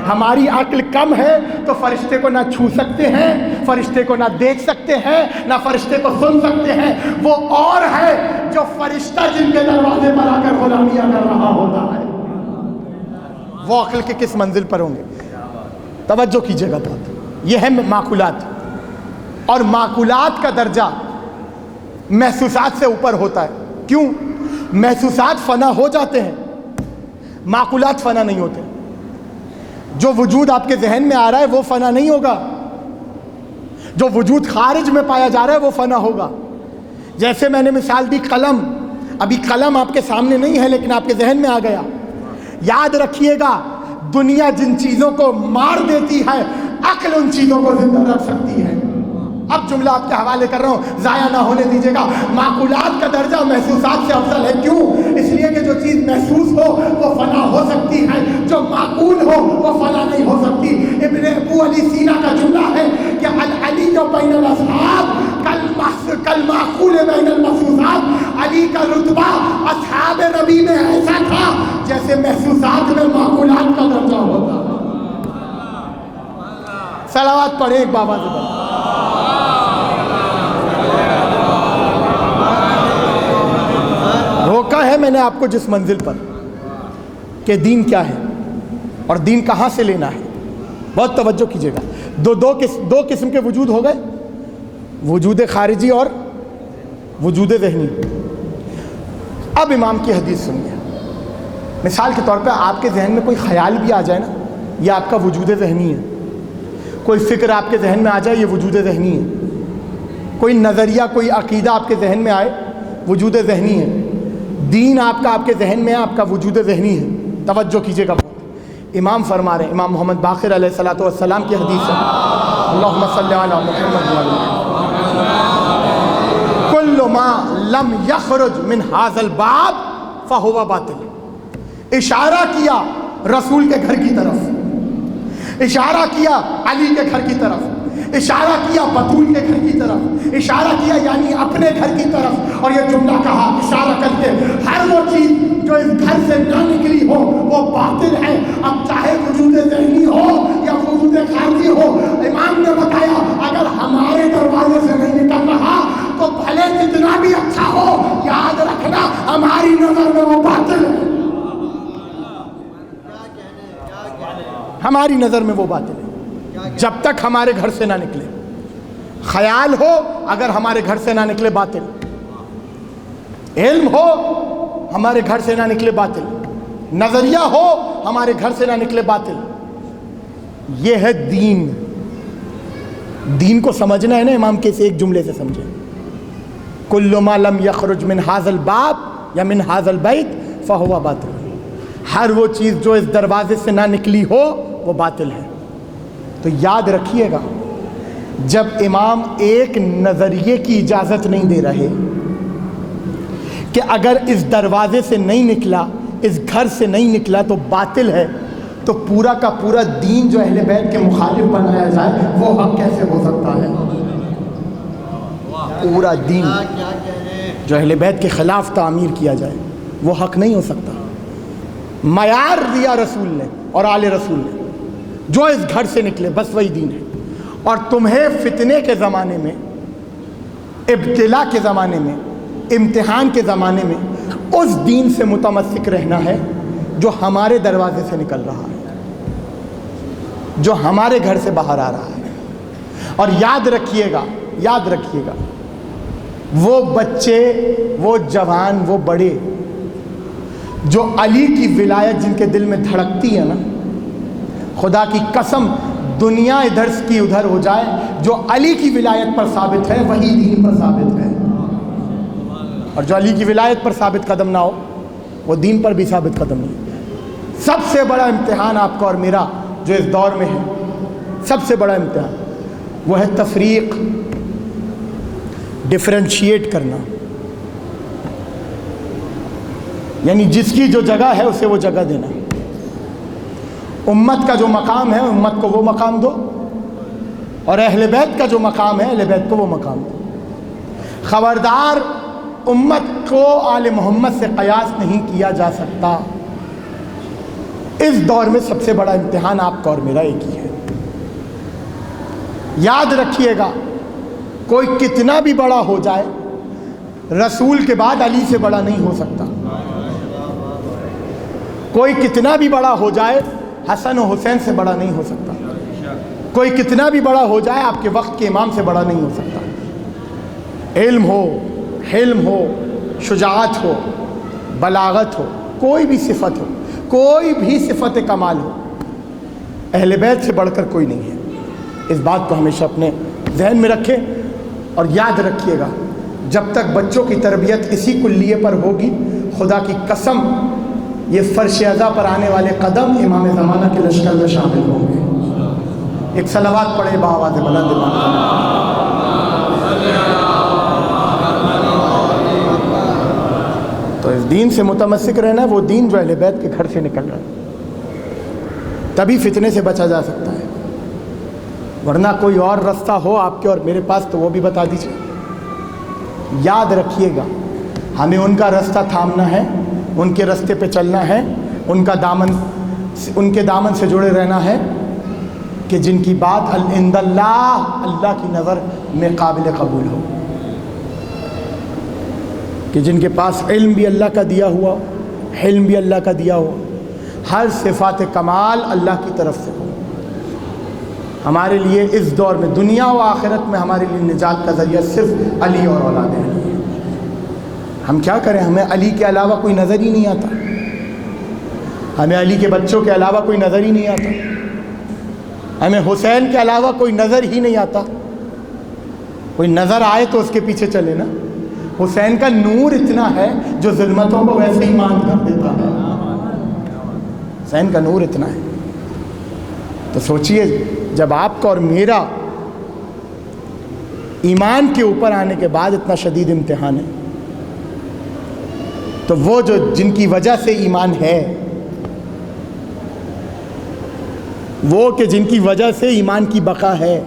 ہماری عقل کم ہے تو فرشتے کو نہ چھو سکتے ہیں, فرشتے کو نہ دیکھ سکتے ہیں, نہ فرشتے کو سن سکتے ہیں. وہ اور ہے جو فرشتہ جن کے دروازے پر آ کر غلامیاں کر رہا ہوتا ہے. وہ عقل کے کس منزل پر ہوں گے؟ توجہ کیجیے گا بات. یہ ہے معقولات. اور معقولات کا درجہ محسوسات سے اوپر ہوتا ہے. کیوں؟ محسوسات فنا ہو جاتے ہیں، معقولات فنا نہیں ہوتے. جو وجود آپ کے ذہن میں آ رہا ہے وہ فنا نہیں ہوگا، جو وجود خارج میں پایا جا رہا ہے وہ فنا ہوگا. جیسے میں نے مثال دی قلم، ابھی قلم آپ کے سامنے نہیں ہے لیکن آپ کے ذہن میں آ گیا. یاد رکھیے گا دنیا جن چیزوں کو مار دیتی ہے عقل ان چیزوں کو زندہ رکھ سکتی ہے. اب جملہ آپ کے حوالے کر رہا ہوں، ضائع نہ ہونے دیجیے گا. معقولات کا درجہ محسوسات سے افضل ہے. کیوں؟ اس لیے کہ جو چیز محسوس ہو وہ فنا ہو سکتی ہے، جو معقول ہو وہ فنا نہیں ہو سکتی. ابن ابو علی سینا کا جملہ ہے کہ العلی بین الاصحاب کل معقول بین المحسوسات. علی کا رتبہ اصحاب نبی میں ایسا تھا جیسے محسوسات میں معقولات کا درجہ ہوتا. صلوات پڑھیں ایک بابا سے بڑھ. روکا ہے میں نے آپ کو جس منزل پر کہ دین کیا ہے اور دین کہاں سے لینا ہے. بہت توجہ کیجیے گا. دو قسم کے وجود ہو گئے، وجود خارجی اور وجود ذہنی. اب امام کی حدیث سنیے. مثال کے طور پہ آپ کے ذہن میں کوئی خیال بھی آ جائے نا، یہ آپ کا وجود ذہنی ہے. کوئی فکر آپ کے ذہن میں آ جائے، یہ وجود ذہنی ہے. کوئی نظریہ، کوئی عقیدہ آپ کے ذہن میں آئے، وجود ذہنی ہے. دین آپ کے ذہن میں ہے، آپ کا وجود ذہنی ہے. توجہ کیجیے گا. امام فرما رہے ہیں، امام محمد باقر علیہ الصلوۃ والسلام کی حدیث ہے. اللہم صلی علی محمد کل ما لم یخرج من ھذا الباب فہو باطل. اشارہ کیا رسول کے گھر کی طرف، اشارہ کیا علی کے گھر کی طرف، اشارہ کیا بطول کے گھر کی طرف، اشارہ کیا یعنی اپنے گھر کی طرف. اور یہ جملہ کہا اشارہ کر کے، ہر وہ چیز جو اس گھر سے نہ نکلی ہو وہ باطل ہے. اب چاہے وجود ذہنی ہو یا وجود خارجی ہو. امام نے بتایا اگر ہمارے دروازے سے نہیں نکل رہا تو بھلے جتنا بھی اچھا ہو، یاد رکھنا ہماری نظر میں وہ باطل ہے. ہماری نظر میں وہ باطل ہے جب تک ہمارے گھر سے نہ نکلے. خیال ہو اگر ہمارے گھر سے نہ نکلے باطل، علم ہو ہمارے گھر سے نہ نکلے باطل، نظریہ ہو ہمارے گھر سے نہ نکلے باطل. یہ ہے دین. دین کو سمجھنا ہے نا، امام کے ایک جملے سے سمجھیں. کل ما لم یخرج من ھذا الباب یا من ھذا البیت فہو باطل. ہر وہ چیز جو اس دروازے سے نہ نکلی ہو وہ باطل ہے. تو یاد رکھیے گا جب امام ایک نظریے کی اجازت نہیں دے رہے کہ اگر اس دروازے سے نہیں نکلا، اس گھر سے نہیں نکلا تو باطل ہے، تو پورا کا پورا دین جو اہل بیت کے مخالف بنایا جائے وہ حق کیسے ہو سکتا ہے؟ پورا دین جو اہل بیت کے خلاف تعمیر کیا جائے وہ حق نہیں ہو سکتا. معیار دیا رسول نے اور آل رسول نے، جو اس گھر سے نکلے بس وہی دین ہے. اور تمہیں فتنے کے زمانے میں، ابتلا کے زمانے میں، امتحان کے زمانے میں اس دین سے متمسک رہنا ہے جو ہمارے دروازے سے نکل رہا ہے، جو ہمارے گھر سے باہر آ رہا ہے. اور یاد رکھیے گا وہ بچے، وہ جوان، وہ بڑے جو علی کی ولایت جن کے دل میں دھڑکتی ہے نا، خدا کی قسم دنیا ادھر کی ادھر ہو جائے، جو علی کی ولایت پر ثابت ہے وہی دین پر ثابت ہے. اور جو علی کی ولایت پر ثابت قدم نہ ہو وہ دین پر بھی ثابت قدم نہیں. سب سے بڑا امتحان آپ کا اور میرا جو اس دور میں ہے، سب سے بڑا امتحان وہ ہے تفریق، ڈفرینشیٹ کرنا. یعنی جس کی جو جگہ ہے اسے وہ جگہ دینا. امت کا جو مقام ہے امت کو وہ مقام دو، اور اہل بیت کا جو مقام ہے اہل بیت کو وہ مقام دو. خبردار امت کو آل محمد سے قیاس نہیں کیا جا سکتا. اس دور میں سب سے بڑا امتحان آپ کا اور میرا ایک ہی ہے. یاد رکھیے گا کوئی کتنا بھی بڑا ہو جائے رسول کے بعد علی سے بڑا نہیں ہو سکتا. کوئی کتنا بھی بڑا ہو جائے حسن و حسین سے بڑا نہیں ہو سکتا. کوئی کتنا بھی بڑا ہو جائے آپ کے وقت کے امام سے بڑا نہیں ہو سکتا. علم ہو، حلم ہو، شجاعت ہو، بلاغت ہو، کوئی بھی صفت ہو، کوئی بھی صفت کمال ہو، اہل بیت سے بڑھ کر کوئی نہیں ہے۔ اس بات کو ہمیشہ اپنے ذہن میں رکھیں اور یاد رکھیے گا، جب تک بچوں کی تربیت اسی کلیے پر ہوگی، خدا کی قسم یہ فرش ازا پر آنے والے قدم امام زمانہ کے لشکر میں شامل ہوں گے۔ ایک صلوات پڑھے بآواز بلند تو اس دین سے متمسک رہنا ہے، وہ دین جو اہل بیت کے گھر سے نکل رہا ہے، تبھی فتنے سے بچا جا سکتا ہے، ورنہ کوئی اور رستہ ہو آپ کے اور میرے پاس تو وہ بھی بتا دیجیے۔ یاد رکھیے گا، ہمیں ان کا رستہ تھامنا ہے، ان کے رستے پہ چلنا ہے، ان کے دامن سے جڑے رہنا ہے کہ جن کی بات عند اللہ کی نظر میں قابل قبول ہو، کہ جن کے پاس علم بھی اللہ کا دیا ہوا، حلم بھی اللہ کا دیا ہوا، ہر صفات کمال اللہ کی طرف سے ہو۔ ہمارے لیے اس دور میں، دنیا و آخرت میں ہمارے لیے نجات کا ذریعہ صرف علی اور اولاد علی ہے۔ ہم کیا کریں، ہمیں علی کے علاوہ کوئی نظر ہی نہیں آتا، ہمیں علی کے بچوں کے علاوہ کوئی نظر ہی نہیں آتا، ہمیں حسین کے علاوہ کوئی نظر ہی نہیں آتا۔ کوئی نظر آئے تو اس کے پیچھے چلے نا۔ حسین کا نور اتنا ہے جو ظلمتوں کو ویسے ہی ماند کر دیتا ہے، حسین کا نور اتنا ہے۔ تو سوچئے، جب آپ کا اور میرا ایمان کے اوپر آنے کے بعد اتنا شدید امتحان ہے، تو وہ جو جن کی وجہ سے ایمان ہے، وہ کہ جن کی وجہ سے ایمان کی بقا ہے،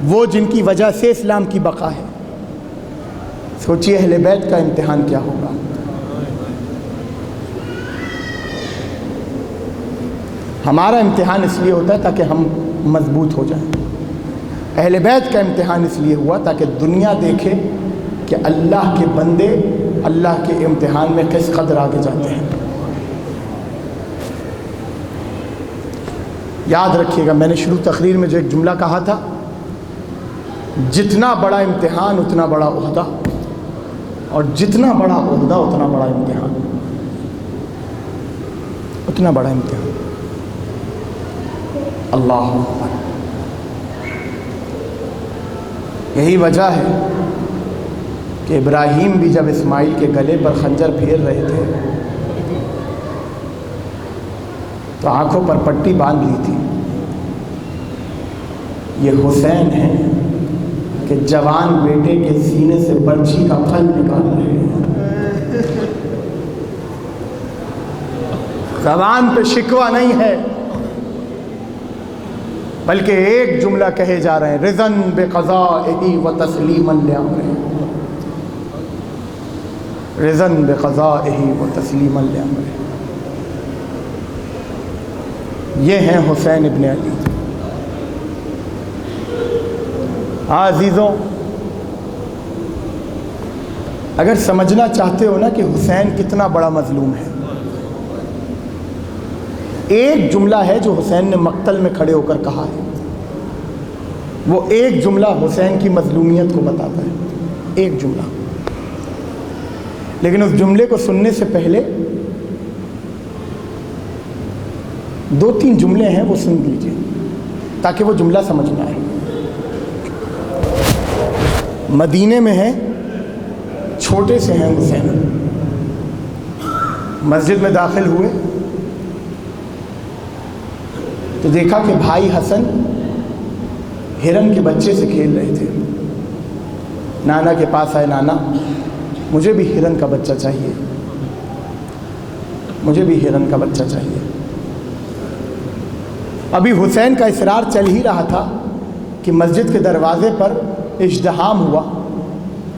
وہ جن کی وجہ سے اسلام کی بقا ہے، سوچئے اہل بیت کا امتحان کیا ہوگا۔ ہمارا امتحان اس لیے ہوتا ہے تاکہ ہم مضبوط ہو جائیں، اہل بیت کا امتحان اس لیے ہوا تاکہ دنیا دیکھے کہ اللہ کے بندے اللہ کے امتحان میں کس قدر آگے جاتے ہیں۔ یاد رکھیے گا، میں نے شروع تقریر میں جو ایک جملہ کہا تھا، جتنا بڑا امتحان اتنا بڑا عہدہ، اور جتنا بڑا عہدہ اتنا بڑا امتحان، اتنا بڑا امتحان۔ اللہ اکبر۔ یہی وجہ ہے کہ ابراہیم بھی جب اسماعیل کے گلے پر خنجر پھیر رہے تھے تو آنکھوں پر پٹی باندھ لی تھی۔ یہ حسین ہے کہ جوان بیٹے کے سینے سے برچھی کا پھل نکال رہے ہیں۔ زبان پہ شکوہ نہیں ہے، بلکہ ایک جملہ کہے جا رہے ہیں، رضن بقضائہ و تسلیما لامرہ، رضن بقضائہ و تسلیما لامرہ۔ یہ ہیں حسین ابن علی۔ عزیزوں، اگر سمجھنا چاہتے ہو نا کہ حسین کتنا بڑا مظلوم ہے، ایک جملہ ہے جو حسین نے مقتل میں کھڑے ہو کر کہا ہے، وہ ایک جملہ حسین کی مظلومیت کو بتاتا ہے، ایک جملہ۔ لیکن اس جملے کو سننے سے پہلے دو تین جملے ہیں وہ سن لیجئے تاکہ وہ جملہ سمجھ میں آئے۔ مدینے میں ہیں، چھوٹے سے ہیں حسین، مسجد میں داخل ہوئے تو دیکھا کہ بھائی حسن ہرن کے بچے سے کھیل رہے تھے۔ نانا کے پاس آئے، نانا مجھے بھی ہرن کا بچہ چاہیے، مجھے بھی ہرن کا بچہ چاہیے۔ ابھی حسین کا اصرار چل ہی رہا تھا کہ مسجد کے دروازے پر ازدحام ہوا،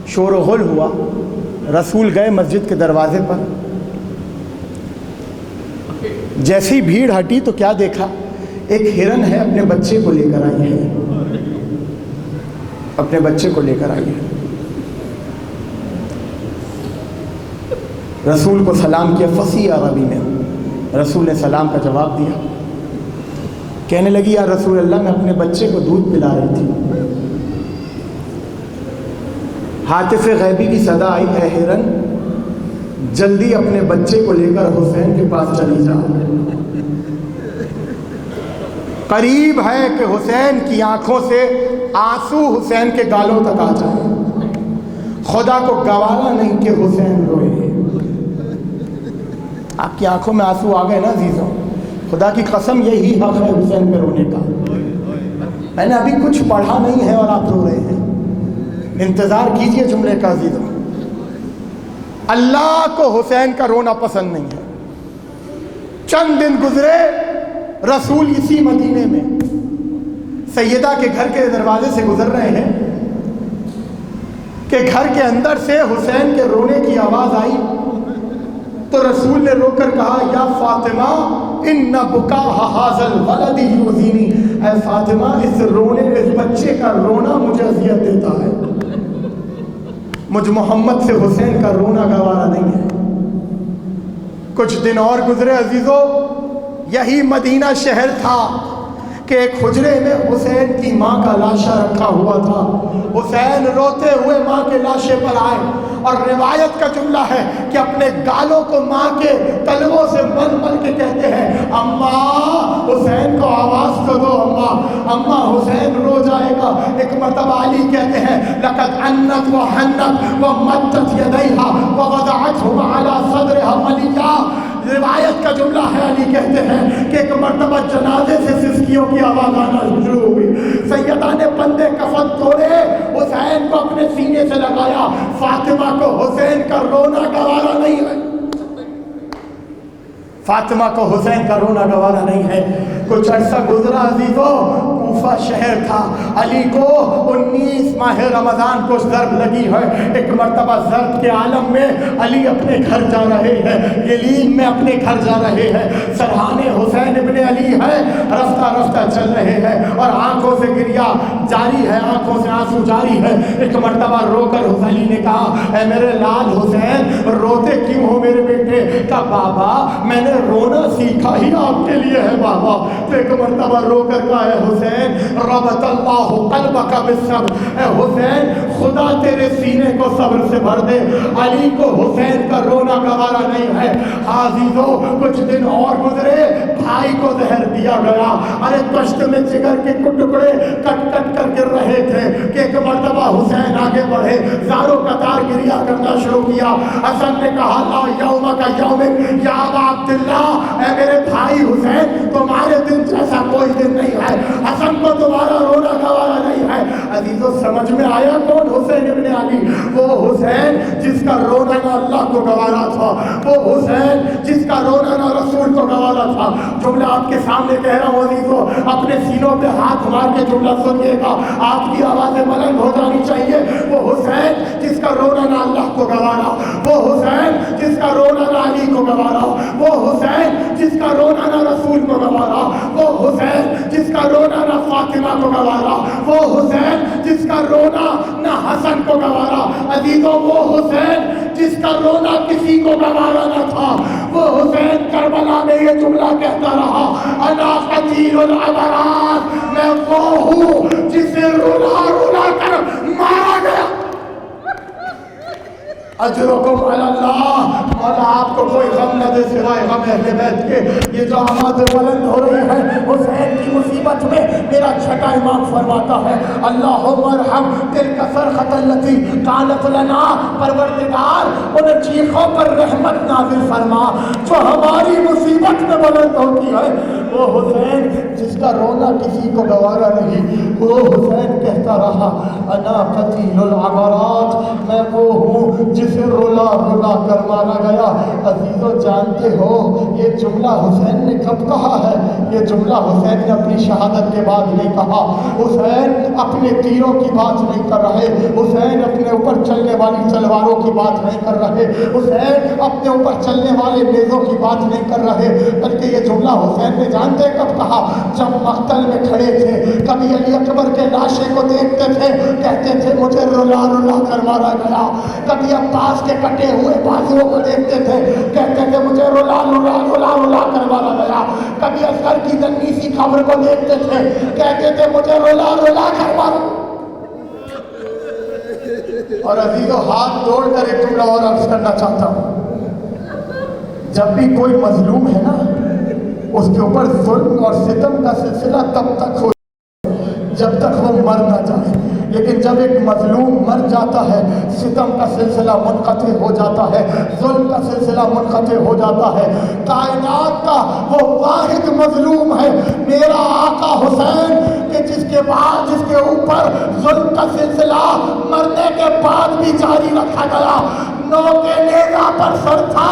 شور و غل ہوا۔ رسول گئے مسجد کے دروازے پر، جیسی بھیڑ ہٹی تو کیا دیکھا، ایک ہرن ہے، اپنے بچے کو لے کر آئی ہے، اپنے بچے کو لے کر آئی ہے۔ رسول کو سلام کیا فصیح عربی میں، رسول نے سلام کا جواب دیا۔ کہنے لگی، یا رسول اللہ میں اپنے بچے کو دودھ پلا رہی تھی، ہاتف غیبی کی صدا آئی، اے ہرن جلدی اپنے بچے کو لے کر حسین کے پاس چلی جا، قریب ہے کہ حسین کی آنکھوں سے آنسو حسین کے گالوں تک آ جائے۔ خدا کو گوارا نہیں کہ حسین روئے۔ آپ کی آنکھوں میں آنسو آ گئے نا عزیزوں، خدا کی قسم یہی حق ہے حسین پہ رونے کا۔ میں نے ابھی کچھ پڑھا نہیں ہے اور آپ رو رہے ہیں، انتظار کیجئے جملے کا عزیزوں۔ اللہ کو حسین کا رونا پسند نہیں ہے۔ چند دن گزرے، رسول اسی مدینے میں سیدہ کے گھر کے دروازے سے گزر رہے ہیں کہ گھر کے اندر سے حسین کے رونے کی آواز آئی، تو رسول نے رو کر کہا یا فاطمہ ان بکا ھذا الولد یؤذینی، اے فاطمہ اس رونے، اس بچے کا رونا مجھے اذیت دیتا ہے، مجھ محمد سے حسین کا رونا گوارا نہیں ہے۔ کچھ دن اور گزرے عزیزو، یہی مدینہ شہر تھا کہ ایک حجرے میں حسین کی ماں کا لاشا رکھا ہوا تھا۔ حسین روتے ہوئے ماں کے لاشے پر آئے، اور روایت کا جملہ ہے کہ اپنے گالوں کو ماں کے تلووں سے مل مل کے کہتے ہیں اماں حسین کو آواز تو دو، اماں اماں حسین رو جائے گا۔ ایک مرتبہ علی کہتے ہیں لقد انت وحنت ومدت یدیہا ووضعتہما علی صدرہا ملیا۔ روایت کا جملہ ہے، علی کہتے ہیں کہ ایک مرتبہ جنازے سے سسکیوں کی آواز آنا شروع ہوئی، سیدہ نے بندے کفن توڑے، حسین کو اپنے سینے سے لگایا۔ فاطمہ کو حسین کا رونا گوارا نہیں ہے، فاطمہ کو حسین کا رونا گوارا نہیں ہے۔ کچھ عرصہ گزرا عزیزو، کوفہ شہر تھا، علی کو 19 ماہ رمضان کو ضرب لگی ہے۔ ایک مرتبہ ضرب کے عالم میں علی اپنے گھر جا رہے ہیں، یلین میں اپنے گھر جا رہے ہیں، سرحانے حسین ابن علی ہے، رفتہ رفتہ چل رہے ہیں اور آنکھوں سے گریا جاری ہے، آنکھوں سے آنسو جاری ہے۔ ایک مرتبہ رو کر علی نے کہا اے میرے لال حسین روتے کیوں ہو میرے بیٹے؟ کہا بابا میں نے رونا سیکھا ہی آپ کے لیے ہے بابا۔ تو ایک مرتبہ رو کر کہا اے حسین ربط اللہ قلبک بالصبر، اے حسین خدا تیرے سینے کو صبر سے بھر دے۔ علی کو حسین کا رونا گوارا نہیں ہے۔ عزیزو کچھ دن اور گزرے، بھائی کو زہر دیا گیا۔ ارے کشت میں جگر کے ٹکڑے کٹ کٹ کر گر رہے تھے کہ ایک مرتبہ حسین آگے بڑھے، زاروں قطار گریا کرنا شروع کیا۔ حسن نے کہا لا یوم کا یوم یا ابا عبداللہ، اے میرے بھائی حسین تمہارے دن جیسا کوئی دن نہیں ہے، حسن کو تمہارا رونا گوارا نہیں ہے۔ عزیزو سمجھ میں آیا کون حسین ابن علی؟ وہ حسین جس کا رونا نہ اللہ کو گوارا تھا، وہ حسین جس کا رونا نہ رسول کو گوارا تھا۔ جملہ آپ کے سامنے کہہ رہا ہوں عزیزو، اپنے سینوں پہ ہاتھ مار کے جملہ سنیے گا، آپ کی آوازیں بلند ہو جانی چاہیے۔ وہ حسین جس کا رونا نہ اللہ کو گوارا، وہ حسین جس کا رونا نہ علی کو گوارا، وہ حسین جس کا رونا نہ رسول کو گوارا، وہ حسین جس کا رونا نہ فاطمہ کو گوارا، وہ حسین جس کا رونا نہ حسن کو گوارا۔ عزیزوں وہ حسین جس کا رونا کسی کو گوارا نہ تھا، وہ حسین کربلا میں یہ جملہ کہتا رہا انا قتیل العبرات، میں وہ ہوں جسے رولا رولا کر مارا گیا۔ اجرکم علی اللہ، مولا آپ کو کوئی غم نہ دے سوائے غم اہل بیت کے۔ یہ جو آواز بلند ہو رہی ہے حسین کی مصیبت میں، میرا چھٹا امام فرماتا ہے اللہم ارحم تلک صرخۃ التی کانت لنا، پروردگار ان چیخوں پر رحمت نازل فرما جو ہماری مصیبت میں بلند ہوتی ہے۔ وہ حسین جس کا رونا کسی کو گوارا نہیں، وہ حسین کہتا رہا انا قتیل العبرات، میں وہ ہوں جسے رولا رولا کر مارا گیا۔ عزیزو جانتے ہو یہ جملہ حسین نے کب کہا ہے؟ یہ جملہ حسین نے اپنی شہادت کے بعد نہیں کہا۔ حسین اپنے تیروں کی بات نہیں کر رہے، حسین اپنے اوپر چلنے والی تلواروں کی بات نہیں کر رہے، حسین اپنے اوپر چلنے والے نیزوں کی بات نہیں کر رہے، بلکہ یہ جملہ حسین نے جانتے کب کہا؟ جب مقتل میں کھڑے تھے، کبھی علی اکبر کے لاشے کو دیکھتے تھے کہتے تھے مجھے رولا رولا کر مارا گیا، کبھی عباس کے کٹے ہوئے بازوؤں کو دیکھتے تھے کہتے تھے مجھے رولا رولا رولا رولا کر مارا گیا، کبھی اصغر کی ننھی سی قبر کو دیکھتے تھے کہتے تھے مجھے رولا رولا کر مارا۔ اور عزیزو ہاتھ توڑ کر ایک جملہ اور عرض کرنا چاہتا ہوں، جب بھی کوئی مظلوم ہے نا اس کے اوپر ظلم اور ستم کا سلسلہ تب تک ہو جب تک وہ مر نہ جائے، لیکن جب ایک مظلوم مر جاتا ہے ستم کا سلسلہ منقطع ہو جاتا ہے، ظلم کا سلسلہ منقطع ہو جاتا ہے۔ کائنات کا وہ واحد مظلوم ہے میرا آقا حسین کہ جس کے اوپر ظلم کا سلسلہ مرنے کے بعد بھی جاری رکھا گیا۔ نو کے نیزہ پر سر تھا،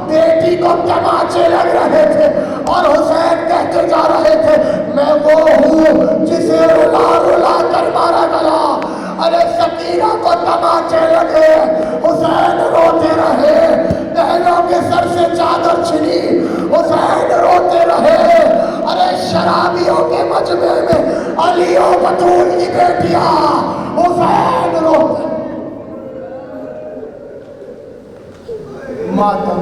بیٹی کو تماچے لگ رہے تھے اور حسین کہتے جا رہے تھے میں وہ ہوں جسے رلا رلا کر مارا گیا۔ ارے سکینہ کو تماچے لگے، حسین روتے رہے، بہنوں کے سر سے چادر چھنی، حسین روتے رہے۔ ارے شرابیوں کے مجمع میں علی و بطول کی بیٹیاں، حسین روتے ماتم